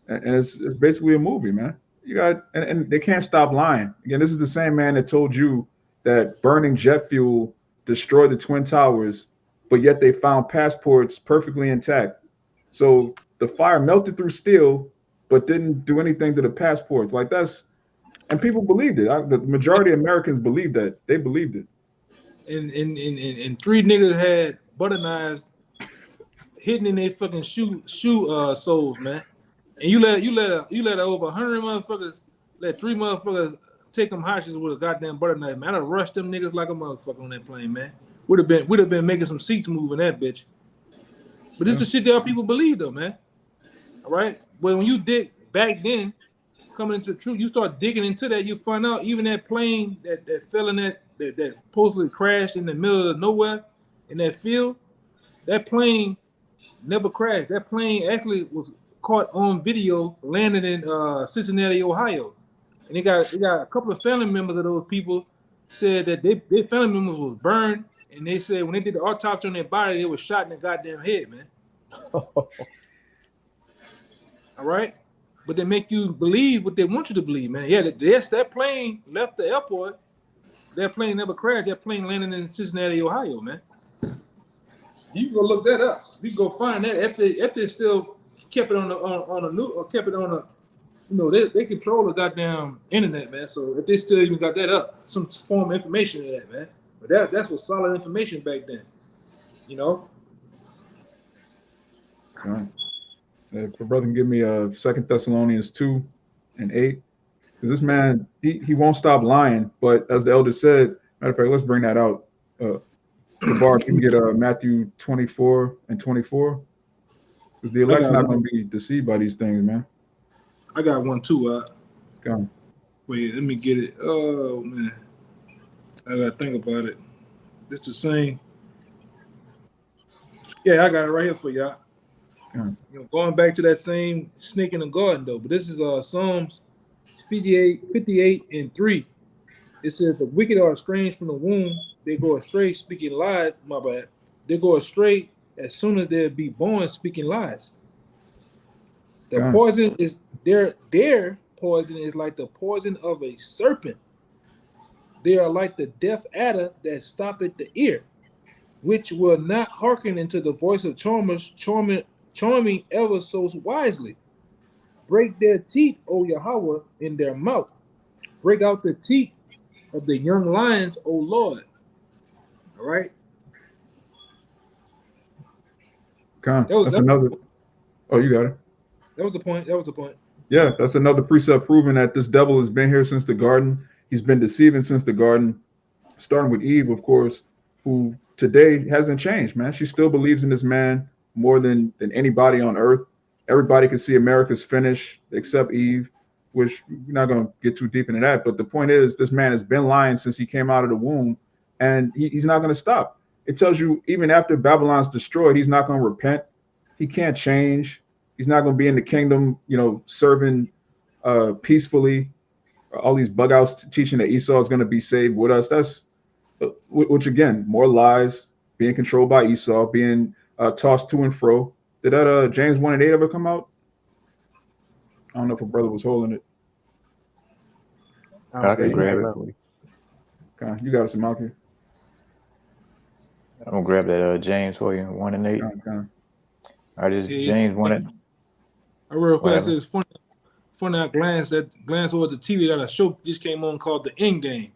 and it's basically a movie, man. You got and they can't stop lying. Again, this is the same man that told you that burning jet fuel destroyed the Twin Towers but yet they found passports perfectly intact. So the fire melted through steel, but didn't do anything to the passports. Like that's, and people believed it. The majority of Americans believed that. They believed it. And 3 niggas had butter knives hidden in their fucking shoe soles, man. And you let over 100 motherfuckers, let 3 motherfuckers take them hostages with a goddamn butter knife, man. I'd have rushed them niggas like a motherfucker on that plane, man. Would have been making some seats move in that bitch. But this is the shit that people believe though, man. All right. But when you dig back then, coming into the truth, you start digging into that, you find out even that plane that fell in that supposedly crashed in the middle of nowhere in that field, that plane never crashed. That plane actually was caught on video landing in Cincinnati, Ohio. And they got a couple of family members of those people said that their family members was burned, and they said when they did the autopsy on their body, they were shot in the goddamn head, man. All right? But they make you believe what they want you to believe, man. Yeah, that plane left the airport. That plane never crashed. That plane landed in Cincinnati, Ohio, man. You can go look that up. You can go find that. If they still kept it on the new or kept it on a, you know, they control the goddamn internet, man. So if they still even got that up, some form of information in that, man. But that's was solid information back then, you know. Right. If a brother can give me 2 Thessalonians 2:8, because this man he won't stop lying. But as the elder said, matter of fact, let's bring that out. Bar, can you get Matthew 24:24? Because the elect's not going to be deceived by these things, man. I got one too. Go on. Wait, let me get it. Oh man, I gotta think about it. It's the same. Yeah, I got it right here for y'all. You know, going back to that same snake in the garden though, but this is Psalms 58:3. It says the wicked are estranged from the womb; they go astray, speaking lies. My bad. They go astray as soon as they be born, speaking lies. The poison is their poison is like the poison of a serpent. They are like the deaf adder that stoppeth the ear, which will not hearken into the voice of charmers, charming ever so wisely. Break their teeth, O Yahawah, in their mouth. Break out the teeth of the young lions, O Lord. All right. That's another. Oh, you got it. That was the point. That was the point. Yeah, that's another precept proving that this devil has been here since the garden. He's been deceiving since the garden, starting with Eve, of course, who today hasn't changed, man. She still believes in this man more than anybody on earth. Everybody can see America's finish except Eve, which we're not going to get too deep into that. But the point is, this man has been lying since he came out of the womb, and he's not going to stop. It tells you even after Babylon's destroyed, he's not going to repent. He can't change. He's not going to be in the kingdom, you know, serving peacefully. All these bug outs teaching that Esau is going to be saved with us. That's, which again, more lies, being controlled by Esau, being tossed to and fro. Did that James 1:8 ever come out? I don't know if a brother was holding it. I can grab it. Okay, you got us, Malky. I'm gonna grab that James for you, 1:8. Okay. All right, this James 1. I real quick, I said it's funny. I glance over the TV that a show just came on called The End Game.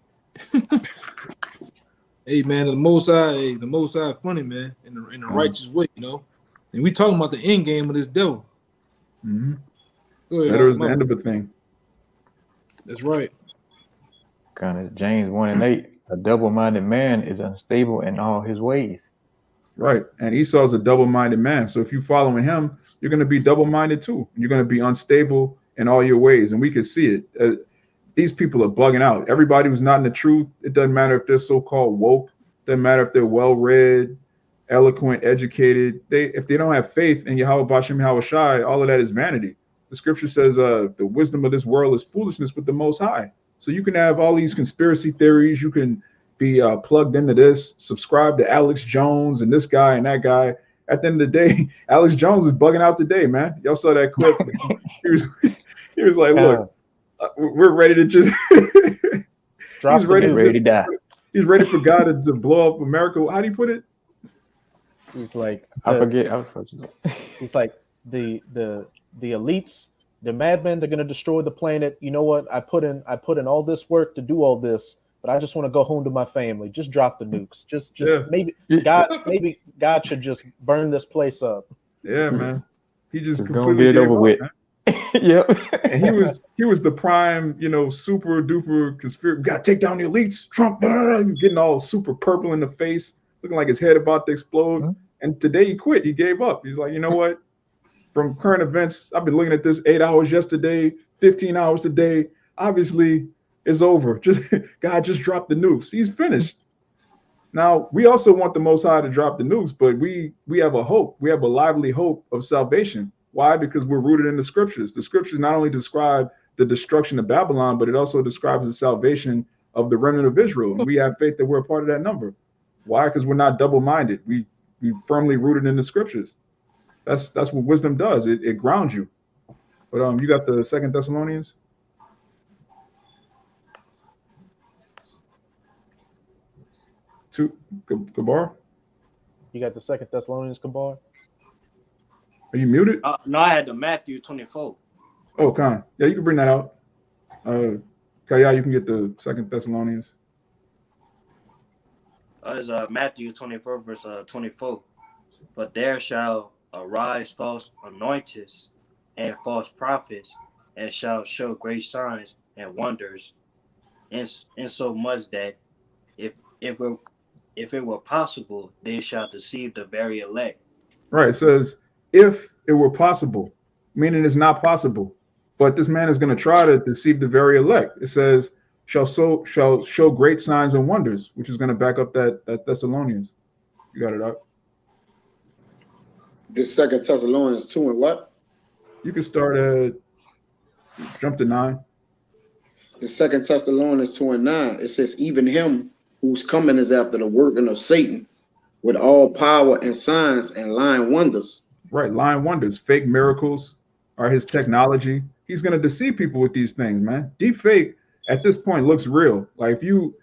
Hey man, the Most High funny, man, in the righteous way, you know. And we talking about the end game of this devil. Mm-hmm. Better is the end of the thing. That's right. Kind of James 1:8. A double-minded man is unstable in all his ways. Right, and Esau's a double-minded man. So if you're following him, you're going to be double-minded too. You're going to be unstable in all your ways, and we can see it. These people are bugging out. Everybody who's not in the truth, it doesn't matter if they're so-called woke, doesn't matter if they're well-read, eloquent, educated. If they don't have faith in Yahweh Bahasham Yahawashi, all of that is vanity. The scripture says the wisdom of this world is foolishness with the Most High. So you can have all these conspiracy theories. You can be plugged into this, subscribe to Alex Jones and this guy and that guy. At the end of the day, Alex Jones is bugging out today, man. Y'all saw that clip. he was like, look, we're ready to just he's ready to die. He's ready for God to blow up America. How do you put it? He's like, I forget. he's like the elites, the madmen. They're gonna destroy the planet. You know what? I put in all this work to do all this, but I just want to go home to my family. Just drop the nukes. Just maybe God should just burn this place up. Yeah, man. He just completely get it over with. Yep. And he was the prime, super duper conspiracy. We gotta take down the elites. Trump, getting all super purple in the face, looking like his head about to explode. Mm-hmm. And today he quit. He gave up. He's like, you know what? From current events, I've been looking at this 8 hours yesterday, 15 hours today. Obviously, it's over. God just dropped the nukes. He's finished. Now, we also want the Most High to drop the nukes, but we have a hope. We have a lively hope of salvation. Why? Because we're rooted in the scriptures. The scriptures not only describe the destruction of Babylon, but it also describes the salvation of the remnant of Israel. And we have faith that we're a part of that number. Why? Because we're not double-minded. We firmly rooted in the scriptures. That's what wisdom does. It grounds you. But you got the 2 Thessalonians? Kabar? You got the 2 Thessalonians, Kabar? Are you muted? No, I had the Matthew 24. Oh, Con. Yeah, you can bring that out. Kaya, you can get the 2 Thessalonians. It's Matthew 24, verse 24. But there shall arise false anointers and false prophets, and shall show great signs and wonders, in so much that if it were possible, they shall deceive the very elect. Right. It says, if it were possible, meaning it's not possible. But this man is going to try to deceive the very elect. It says, shall show great signs and wonders, which is going to back up that Thessalonians. You got it up. This 2 Thessalonians 2 and what? You can start at, jump to 9. The 2 Thessalonians 2 and 9, it says, even him whose coming is after the working of Satan, with all power and signs and lying wonders. Right, lying wonders, fake miracles are his technology. He's going to deceive people with these things, man. Deep fake at this point looks real. Like if you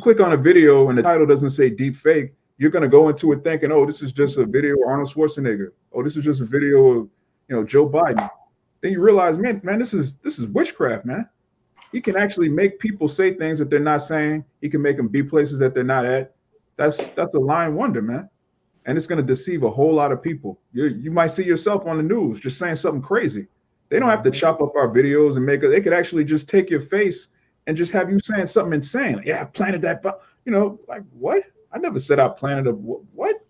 click on a video and the title doesn't say deep fake, you're going to go into it thinking, oh, this is just a video of Arnold Schwarzenegger. Oh, this is just a video of Joe Biden. Then you realize, man, this is witchcraft, man. He can actually make people say things that they're not saying. He can make them be places that they're not at. That's a lying wonder, man. And it's going to deceive a whole lot of people. You might see yourself on the news just saying something crazy. They don't have to chop up our videos and make it. They could actually just take your face and just have you saying something insane. Like, yeah, I planted that. Like what? I never said I planted a what?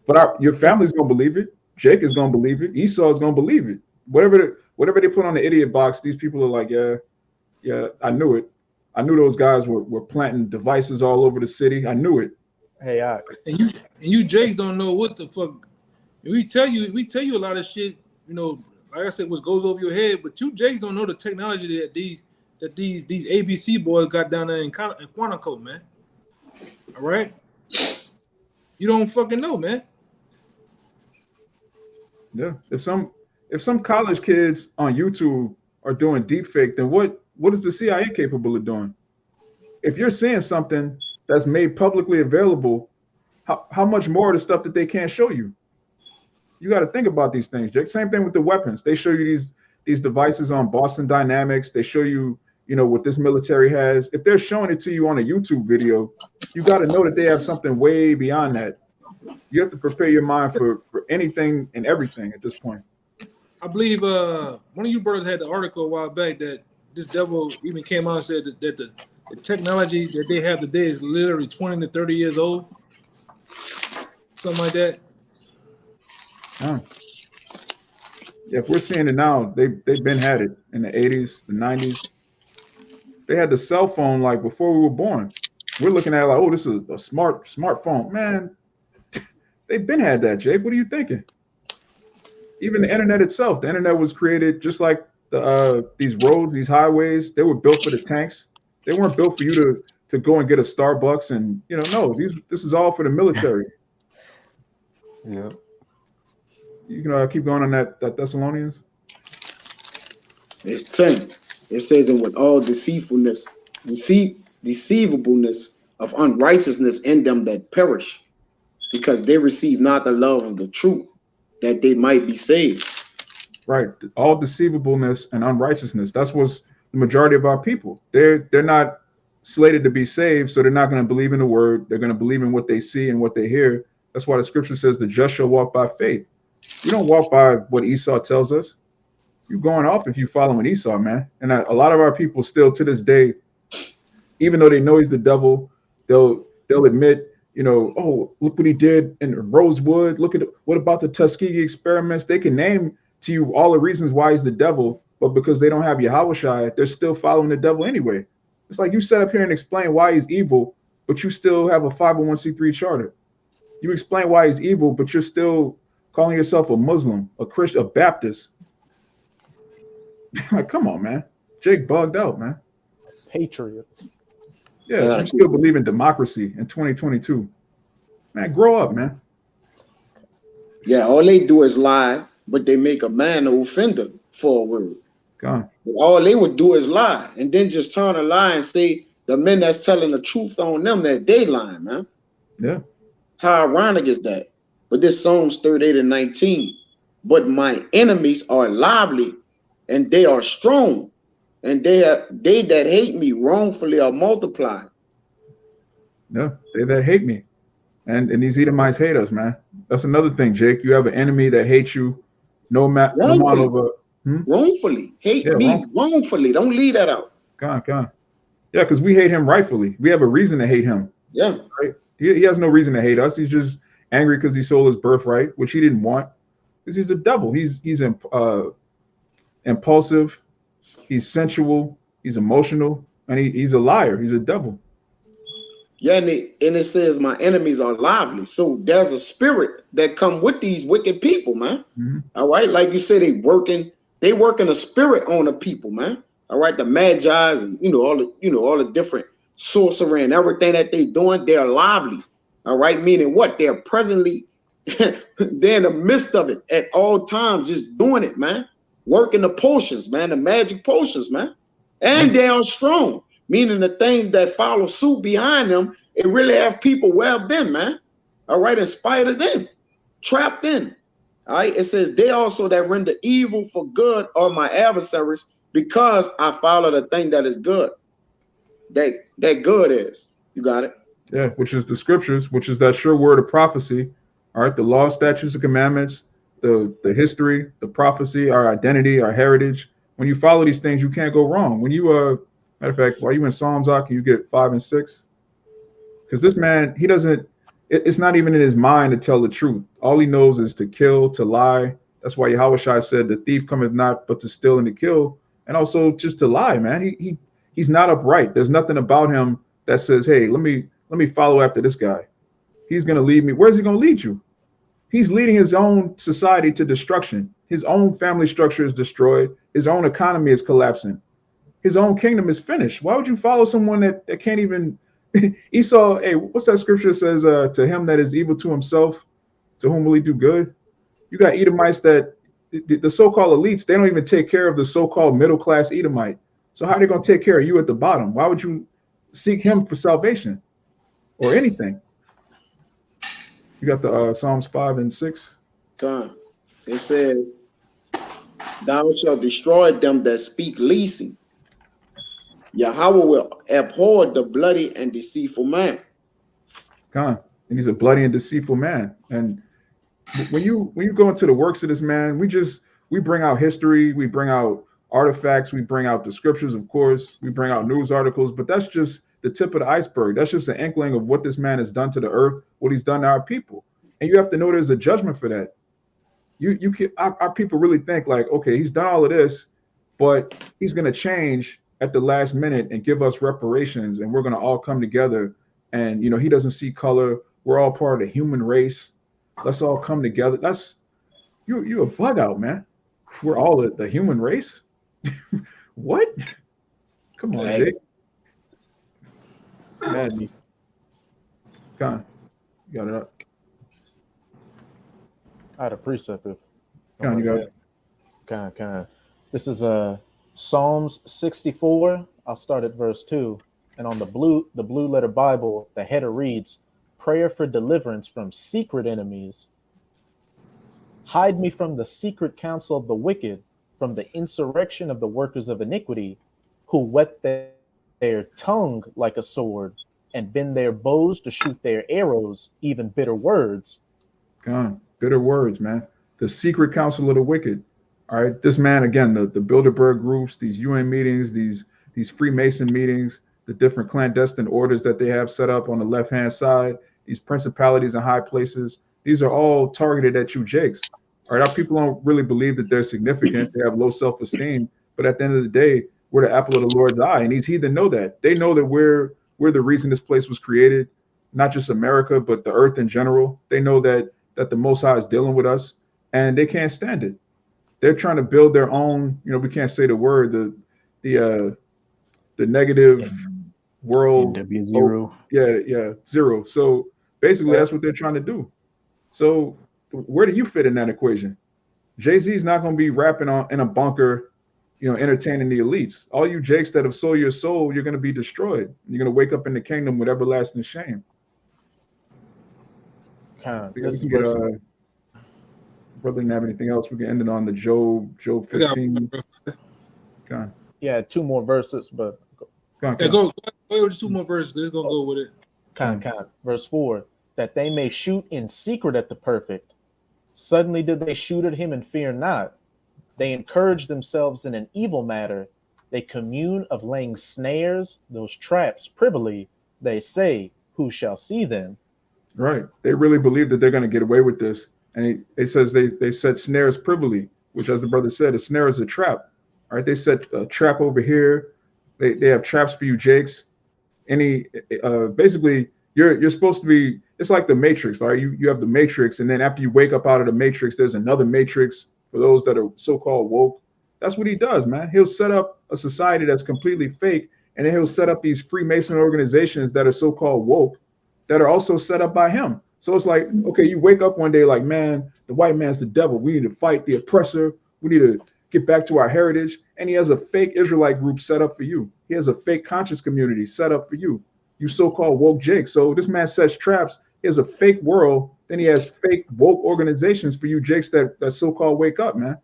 But your family's going to believe it. Jake is going to believe it. Esau is going to believe it. Whatever they put on the idiot box, these people are like, yeah, I knew it. I knew those guys were planting devices all over the city. I knew it. Hey, and you Jakes don't know what the fuck. We tell you a lot of shit, like I said, what goes over your head, but you Jakes don't know the technology that these ABC boys got down there in Quantico, man. All right? You don't fucking know, man. Yeah. If some college kids on YouTube are doing deepfake, then what is the CIA capable of doing? If you're seeing something that's made publicly available, how much more of the stuff that they can't show you? You got to think about these things, Jake. Same thing with the weapons. They show you these devices on Boston Dynamics. They show you, what this military has. If they're showing it to you on a YouTube video, you got to know that they have something way beyond that. You have to prepare your mind for anything and everything at this point. I believe one of you brothers had the article a while back that this devil even came out and said that the technology that they have today is literally 20 to 30 years old. Something like that. Yeah, if we're seeing it now, they've been had it in the 80s, the 90s. They had the cell phone like before we were born. We're looking at it like, oh, this is a smartphone. Man, they've been had that, Jake. What are you thinking? Even the internet itself, the internet was created just like these roads, these highways. They were built for the tanks. They weren't built for you to go and get a Starbucks and no, this is all for the military. Yeah. You can keep going on that Thessalonians. It's 10. It says, and with all deceivableness of unrighteousness in them that perish, because they receive not the love of the truth, that they might be saved. Right. All deceivableness and unrighteousness. That's what's the majority of our people. They're not slated to be saved, so they're not going to believe in the word. They're going to believe in what they see and what they hear. That's why the scripture says the just shall walk by faith. You don't walk by what Esau tells us. You're going off if you following Esau, man. And a lot of our people still to this day, even though they know he's the devil, they'll admit, you know, oh, look what he did in Rosewood. Look at what about the Tuskegee experiments? They can name to you all the reasons why he's the devil, but because they don't have Yahawashi, they're still following the devil anyway. It's like you sit up here and explain why he's evil, but you still have a 501c3 charter. You explain why he's evil, but you're still calling yourself a Muslim, a Christian, a Baptist. Like, come on, man. Jake bugged out, man. Patriots. Yeah, you still believe in democracy in 2022. Man, grow up, man. Yeah, all they do is lie, but they make a man an offender for a word. God. All they would do is lie, and then just turn a lie and say the men that's telling the truth on them that they lying, man. Yeah. How ironic is that? But this Psalms 38 and 19. But my enemies are lively, and they are strong, and they that hate me wrongfully are multiplied. Yeah, they that hate me. And these Edomites hate us, man. That's another thing, Jake. You have an enemy that hates you, no amount of wrongfully. Hate me wrongfully. Don't leave that out. God. Yeah, because we hate him rightfully. We have a reason to hate him. Yeah. Right? He has no reason to hate us. He's just angry because he sold his birthright, which he didn't want. Because he's a devil. He's impulsive. He's sensual. He's emotional. And he's a liar. He's a devil. Yeah, and it says my enemies are lively. So there's a spirit that come with these wicked people, man. Mm-hmm. All right. Like you said, they working a spirit on the people, man. All right. The Magi's and all the different sorcery and everything that they doing, they're lively. All right. Meaning what? They're presently they're in the midst of it at all times, just doing it, man. Working the potions, man, the magic potions, man. And they are strong. Meaning the things that follow suit behind them, it really have people webbed in, man. All right, in spite of them, trapped in. All right, it says they also that render evil for good are my adversaries because I follow the thing that is good. That good is. You got it? Yeah, which is the scriptures, which is that sure word of prophecy. All right, the law, statutes, and commandments, the history, the prophecy, our identity, our heritage. When you follow these things, you can't go wrong. When you matter of fact, while you in Psalms, can you get 5 and 6? Because this man, he doesn't, it's not even in his mind to tell the truth. All he knows is to kill, to lie. That's why Yahawashi said, the thief cometh not but to steal and to kill. And also just to lie, man. He's not upright. There's nothing about him that says, hey, let me follow after this guy. He's going to lead me. Where's he going to lead you? He's leading his own society to destruction. His own family structure is destroyed. His own economy is collapsing. His own kingdom is finished. Why would you follow someone that can't even Esau? Hey, what's that scripture that says to him that is evil to himself, to whom will he do good? You got Edomites that the so-called elites, they don't even take care of the so-called middle-class Edomite. So how are they going to take care of you at the bottom? Why would you seek him for salvation or anything? You got the Psalms 5 and 6. God, it says, thou shalt destroy them that speak leasing. Yahweh will abhor the bloody and deceitful man. God, and he's a bloody and deceitful man. And when you go into the works of this man, we bring out history, we bring out artifacts, we bring out the scriptures, of course, we bring out news articles, but that's just the tip of the iceberg. That's just an inkling of what this man has done to the earth, what he's done to our people. And you have to know there's a judgment for that. Our people really think like, okay, he's done all of this, but he's going to change at the last minute and give us reparations, and we're going to all come together. And he doesn't see color. We're all part of the human race. Let's all come together. That's you a bug out, man. We're all the human race. What? Come on, Jake. Madness. Con, you got it up. I had a precept. Con, you got it. Con. This is Psalms 64. I'll start at verse 2. And on the blue letter Bible, the header reads, prayer for deliverance from secret enemies. Hide me from the secret counsel of the wicked, from the insurrection of the workers of iniquity, who whet their tongue like a sword, and bend their bows to shoot their arrows, even bitter words. God, bitter words, man. The secret counsel of the wicked. All right, this man again, the Bilderberg groups, these UN meetings, these Freemason meetings, the different clandestine orders that they have set up on the left-hand side, these principalities in high places. These are all targeted at you, Jakes. All right, our people don't really believe that they're significant. They have low self-esteem, but at the end of the day, we're the apple of the Lord's eye, and these heathen know that. They know that we're the reason this place was created, not just America, but the earth in general. They know that the Most High is dealing with us, and they can't stand it. They're trying to build their own. We can't say the word, the negative world. W0. Yeah, zero. So basically, that's what they're trying to do. So where do you fit in that equation? Jay-Z is not going to be rapping in a bunker, entertaining the elites. All you Jakes that have sold your soul, you're going to be destroyed. You're going to wake up in the kingdom with everlasting shame. Brother didn't have anything else. We can end it on the Job 15. Yeah, 2 more verses, but go with 2 more verses. Let's go with it. Verse 4, that they may shoot in secret at the perfect. Suddenly did they shoot at him and fear not. They encourage themselves in an evil matter. They commune of laying snares, those traps privily. They say, who shall see them? Right. They really believe that they're going to get away with this. And it says they set snares privily, which, as the brother said, a snare is a trap. All right. They set a trap over here. They have traps for you, Jakes. Basically, you're supposed to be. It's like the Matrix. All right. You have the Matrix, and then after you wake up out of the Matrix, there's another Matrix for those that are so-called woke. That's what he does, man. He'll set up a society that's completely fake, and then he'll set up these Freemason organizations that are so-called woke that are also set up by him. So it's like, okay, you wake up one day like, man, the white man's the devil. We need to fight the oppressor. We need to get back to our heritage. And he has a fake Israelite group set up for you. He has a fake conscious community set up for you. You so-called woke Jake. So this man sets traps. He has a fake world. Then he has fake woke organizations for you Jakes that so-called wake up, man.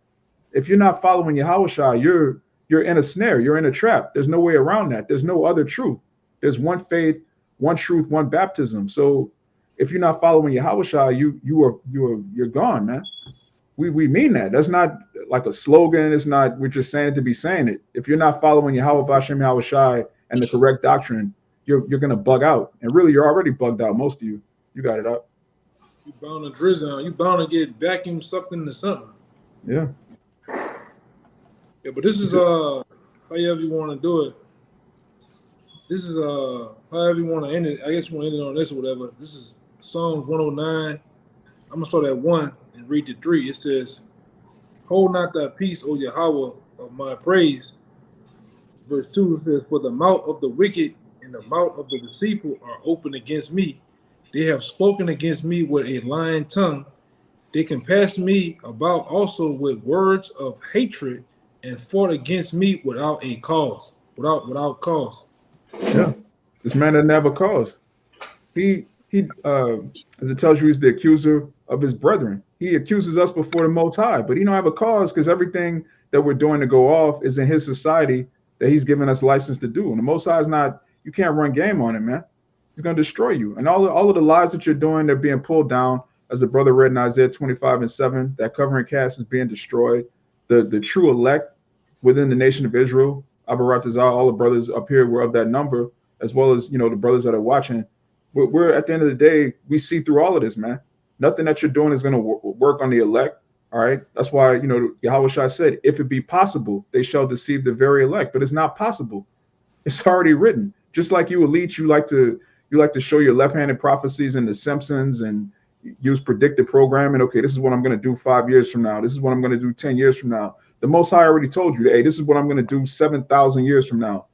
If you're not following Yahawashi, you're in a snare. You're in a trap. There's no way around that. There's no other truth. There's one faith, one truth, one baptism. So if you're not following Yahawashi, you're gone, man. We mean that. That's not like a slogan. It's not, we're just saying it to be saying it. If you're not following Yahweh Bashem Yahawashi and the correct doctrine, you're gonna bug out. And really, you're already bugged out. Most of you got it up. You bound to drizzle. You bound to get vacuum sucked into something. Yeah. Yeah, but this is however you want to do it. This is however you want to end it. I guess you want to end it on this or whatever. This is Psalms 109. I'm gonna start at 1 and read to 3. It says, "Hold not thy peace, O Yahweh, of my praise." Verse 2 says, "For the mouth of the wicked and the mouth of the deceitful are open against me. They have spoken against me with a lying tongue. They compassed me about also with words of hatred, and fought against me without a cause." Without cause. Yeah, this man doesn't have a cause. He as it tells you, he's the accuser of his brethren. He accuses us before the Most High, but he don't have a cause because everything that we're doing to go off is in his society that he's given us license to do. And the Most High is not. You can't run game on him, man. He's going to destroy you. And all of the lies that you're doing, they're being pulled down. As the brother read in Isaiah 25:7, that covering cast is being destroyed. The true elect within the nation of Israel, Abaratazah, all the brothers up here were of that number, as well as the brothers that are watching. We're at the end of the day, we see through all of this, man. Nothing that you're doing is going to work on the elect. All right. That's why, Yahawashi said, if it be possible, they shall deceive the very elect. But it's not possible. It's already written. Just like you elites, you like to show your left-handed prophecies in The Simpsons and use predictive programming. Okay, this is what I'm going to do 5 years from now. This is what I'm going to do 10 years from now. The Most High already told you, hey, this is what I'm going to do 7,000 years from now.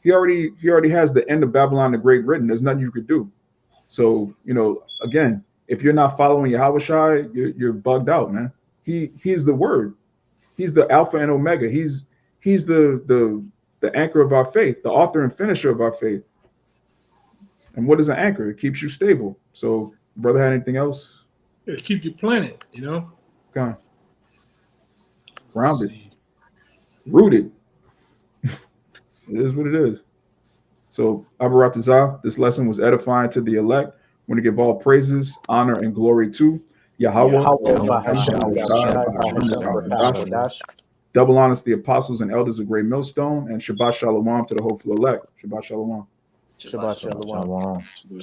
He already has the end of Babylon the Great written. There's nothing you could do. So, again, if you're not following Yahawashi, you're bugged out, man. He is the word. He's the Alpha and Omega. He's the anchor of our faith, the author and finisher of our faith. And what is an anchor? It keeps you stable. So, brother, had anything else? Yeah, keep you planted, you know. Okay. Grounded, rooted. It is what it is. So, Abaratazah, this lesson was edifying to the elect. I want to give all praises, honor, and glory to Yahawah. Double honors to the apostles and elders of Great Millstone, and Shabbat Shalawam to the hopeful elect. Shabbat Shalawam. Shabbat Shalom.